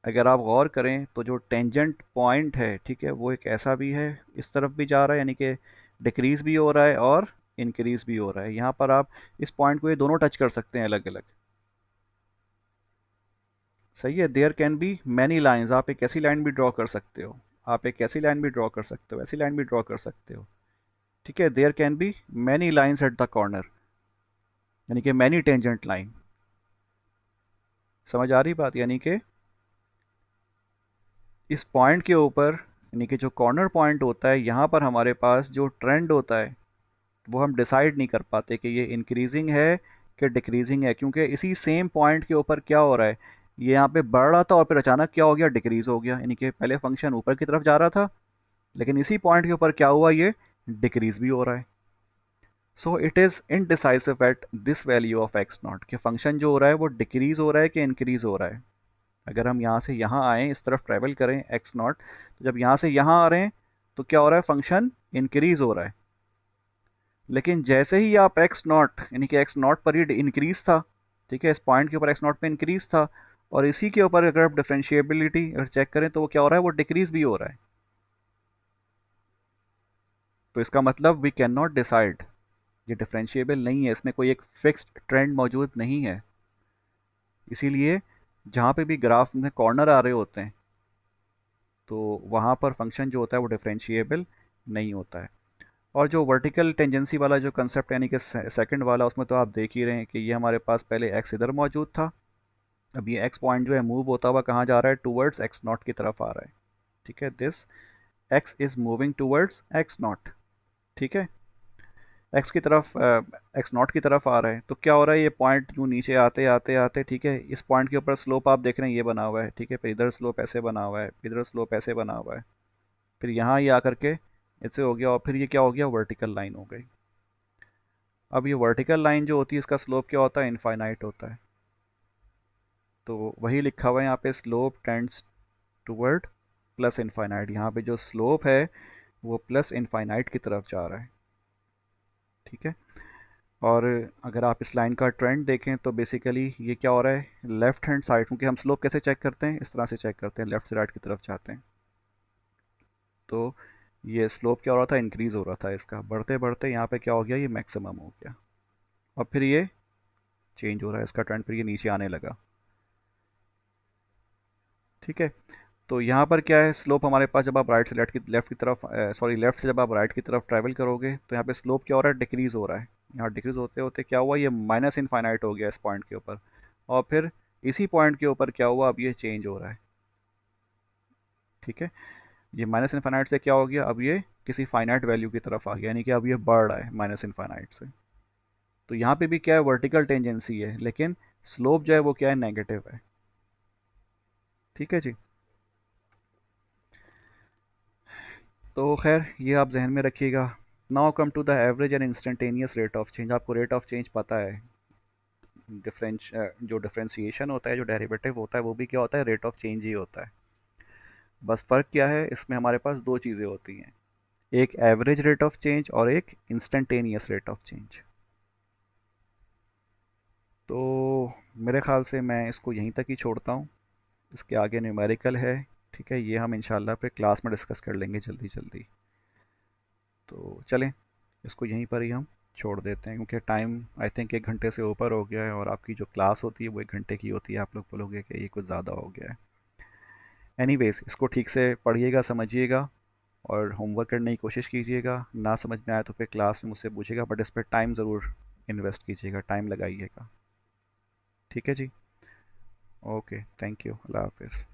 अगर आप गौर करें तो जो टेंजेंट पॉइंट है, ठीक है, वो एक ऐसा भी है, इस तरफ भी जा रहा है, यानी कि डिक्रीज भी हो रहा है और इंक्रीज भी हो रहा है। यहाँ पर आप इस पॉइंट को ये दोनों टच कर सकते हैं अलग अलग। सही है, there can be many lines, आप एक ऐसी लाइन भी ड्रॉ कर सकते हो, आप एक ऐसी लाइन भी ड्रॉ कर सकते हो, ऐसी लाइन भी ड्रॉ कर सकते हो। ठीक है, there can be many lines at the corner, यानी कि मैनी टेंजेंट लाइन। समझ आ रही बात? यानी कि इस पॉइंट के ऊपर, यानी कि जो कॉर्नर पॉइंट होता है, यहाँ पर हमारे पास जो ट्रेंड होता है वो हम डिसाइड नहीं कर पाते कि ये इंक्रीजिंग है कि डिक्रीजिंग है, क्योंकि इसी सेम पॉइंट के ऊपर क्या हो रहा है, ये यहाँ पे बढ़ रहा था और फिर अचानक क्या हो गया, डिक्रीज हो गया, यानी कि पहले फंक्शन ऊपर की तरफ जा रहा था लेकिन इसी पॉइंट के ऊपर क्या हुआ, ये डिक्रीज भी हो रहा है। So it is indecisive at this value of x not, कि फंक्शन जो हो रहा है वो डिक्रीज हो रहा है कि इंक्रीज हो रहा है। अगर हम यहाँ से यहाँ आएँ, इस तरफ ट्रैवल करें एक्स नॉट, तो जब यहाँ से यहाँ आ रहे हैं तो क्या हो रहा है, फंक्शन इंक्रीज हो रहा है। लेकिन जैसे ही आप एक्स नॉट, यानी कि एक्स नॉट पर ही इंक्रीज था, ठीक है, इस पॉइंट के ऊपर एक्स नॉट पे इंक्रीज था, और इसी के ऊपर अगर आप डिफरेंशिएबिलिटी अगर चेक करें तो वो क्या हो रहा है, वो डिक्रीज भी हो रहा है। तो इसका मतलब वी कैन नॉट डिसाइड, ये डिफरेंशिएबल नहीं है, इसमें कोई एक फिक्स्ड ट्रेंड मौजूद नहीं है। इसीलिए जहाँ पे भी ग्राफ में कॉर्नर आ रहे होते हैं तो वहाँ पर फंक्शन जो होता है वो डिफरेंशिएबल नहीं होता है। और जो वर्टिकल टेंजेंसी वाला जो कंसेप्ट, यानी कि सेकंड वाला, उसमें तो आप देख ही रहे हैं कि ये हमारे पास पहले एक्स इधर मौजूद था, अब ये एक्स पॉइंट जो है मूव होता हुआ कहाँ जा रहा है, टूवर्ड्स एक्स नॉट की तरफ आ रहा है। ठीक है, this x is moving towards x not. ठीक है, एक्स की तरफ, एक्स नॉट की तरफ आ रहा है, तो क्या हो रहा है, ये पॉइंट यूँ नीचे आते आते आते, ठीक है, इस पॉइंट के ऊपर स्लोप आप देख रहे हैं ये बना हुआ है, ठीक है, फिर इधर स्लोप ऐसे बना हुआ है, इधर स्लोप ऐसे बना हुआ है, फिर यहाँ ये आकर के ऐसे हो गया, और फिर ये क्या हो गया, वर्टिकल लाइन हो गई। अब ये वर्टिकल लाइन जो होती है इसका स्लोप क्या होता है, इनफाइनाइट होता है। तो वही लिखा हुआ है यहाँ पे, slope tends toward plus infinite, यहाँ पे जो स्लोप है वो प्लस इनफाइनाइट की तरफ जा रहा है। ठीक है, और अगर आप इस लाइन का ट्रेंड देखें तो बेसिकली ये क्या हो रहा है, लेफ्ट हैंड साइड, क्योंकि हम स्लोप कैसे चेक करते हैं, इस तरह से चेक करते हैं, लेफ्ट से राइट की तरफ जाते हैं। तो ये स्लोप क्या हो रहा था, इंक्रीज़ हो रहा था, इसका बढ़ते बढ़ते यहाँ पे क्या हो गया, ये मैक्सिमम हो गया, और फिर ये चेंज हो रहा है इसका ट्रेंड, फिर ये नीचे आने लगा। ठीक है, तो यहाँ पर क्या है, स्लोप हमारे पास जब आप राइट से लेफ्ट की तरफ, सॉरी लेफ्ट से जब आप राइट की तरफ ट्रैवल करोगे तो यहाँ पे स्लोप क्या हो रहा है, डिक्रीज़ हो रहा है। यहाँ डिक्रीज़ होते होते क्या हुआ, ये माइनस इनफाइनाइट हो गया इस पॉइंट के ऊपर, और फिर इसी पॉइंट के ऊपर क्या हुआ, अब ये चेंज हो रहा है। ठीक है, ये माइनस इनफाइनाइट से क्या हो गया, अब ये किसी फाइनाइट वैल्यू की तरफ आ गया, यानी कि अब ये बढ़ रहा है माइनस इनफाइनाइट से। तो यहाँ पे भी क्या है, वर्टिकल टेंजेंसी है, लेकिन स्लोप जो है वो क्या है, नेगेटिव है। ठीक है जी, तो खैर ये आप जहन में रखिएगा। Now come to the average and instantaneous rate of change. आपको रेट ऑफ चेंज पता है, जो डिफरेंशिएशन होता है, जो डेरिवेटिव होता है, वो भी क्या होता है, रेट ऑफ चेंज ही होता है। बस फ़र्क क्या है, इसमें हमारे पास दो चीज़ें होती हैं, एक एवरेज रेट ऑफ चेंज और एक इंस्टेंटेनियस रेट ऑफ चेंज। तो मेरे ख़्याल से मैं इसको यहीं तक ही छोड़ता हूँ, इसके आगे न्यूमेरिकल है। ठीक है, ये हम इंशाल्लाह फिर क्लास में डिस्कस कर लेंगे जल्दी जल्दी। तो चलें, इसको यहीं पर ही हम छोड़ देते हैं, क्योंकि टाइम आई थिंक 1 घंटे से ऊपर हो गया है, और आपकी जो क्लास होती है वो 1 घंटे की होती है, आप लोग बोलोगे कि ये कुछ ज़्यादा हो गया है। एनीवेज, इसको ठीक से पढ़िएगा, समझिएगा, और होमवर्क करने की कोशिश कीजिएगा। ना समझ में आए तो फिर क्लास में मुझसे पूछिएगा, बट इस पर टाइम ज़रूर इन्वेस्ट कीजिएगा, टाइम लगाइएगा। ठीक है जी, ओके, थैंक यू, अल्लाह हाफिज़।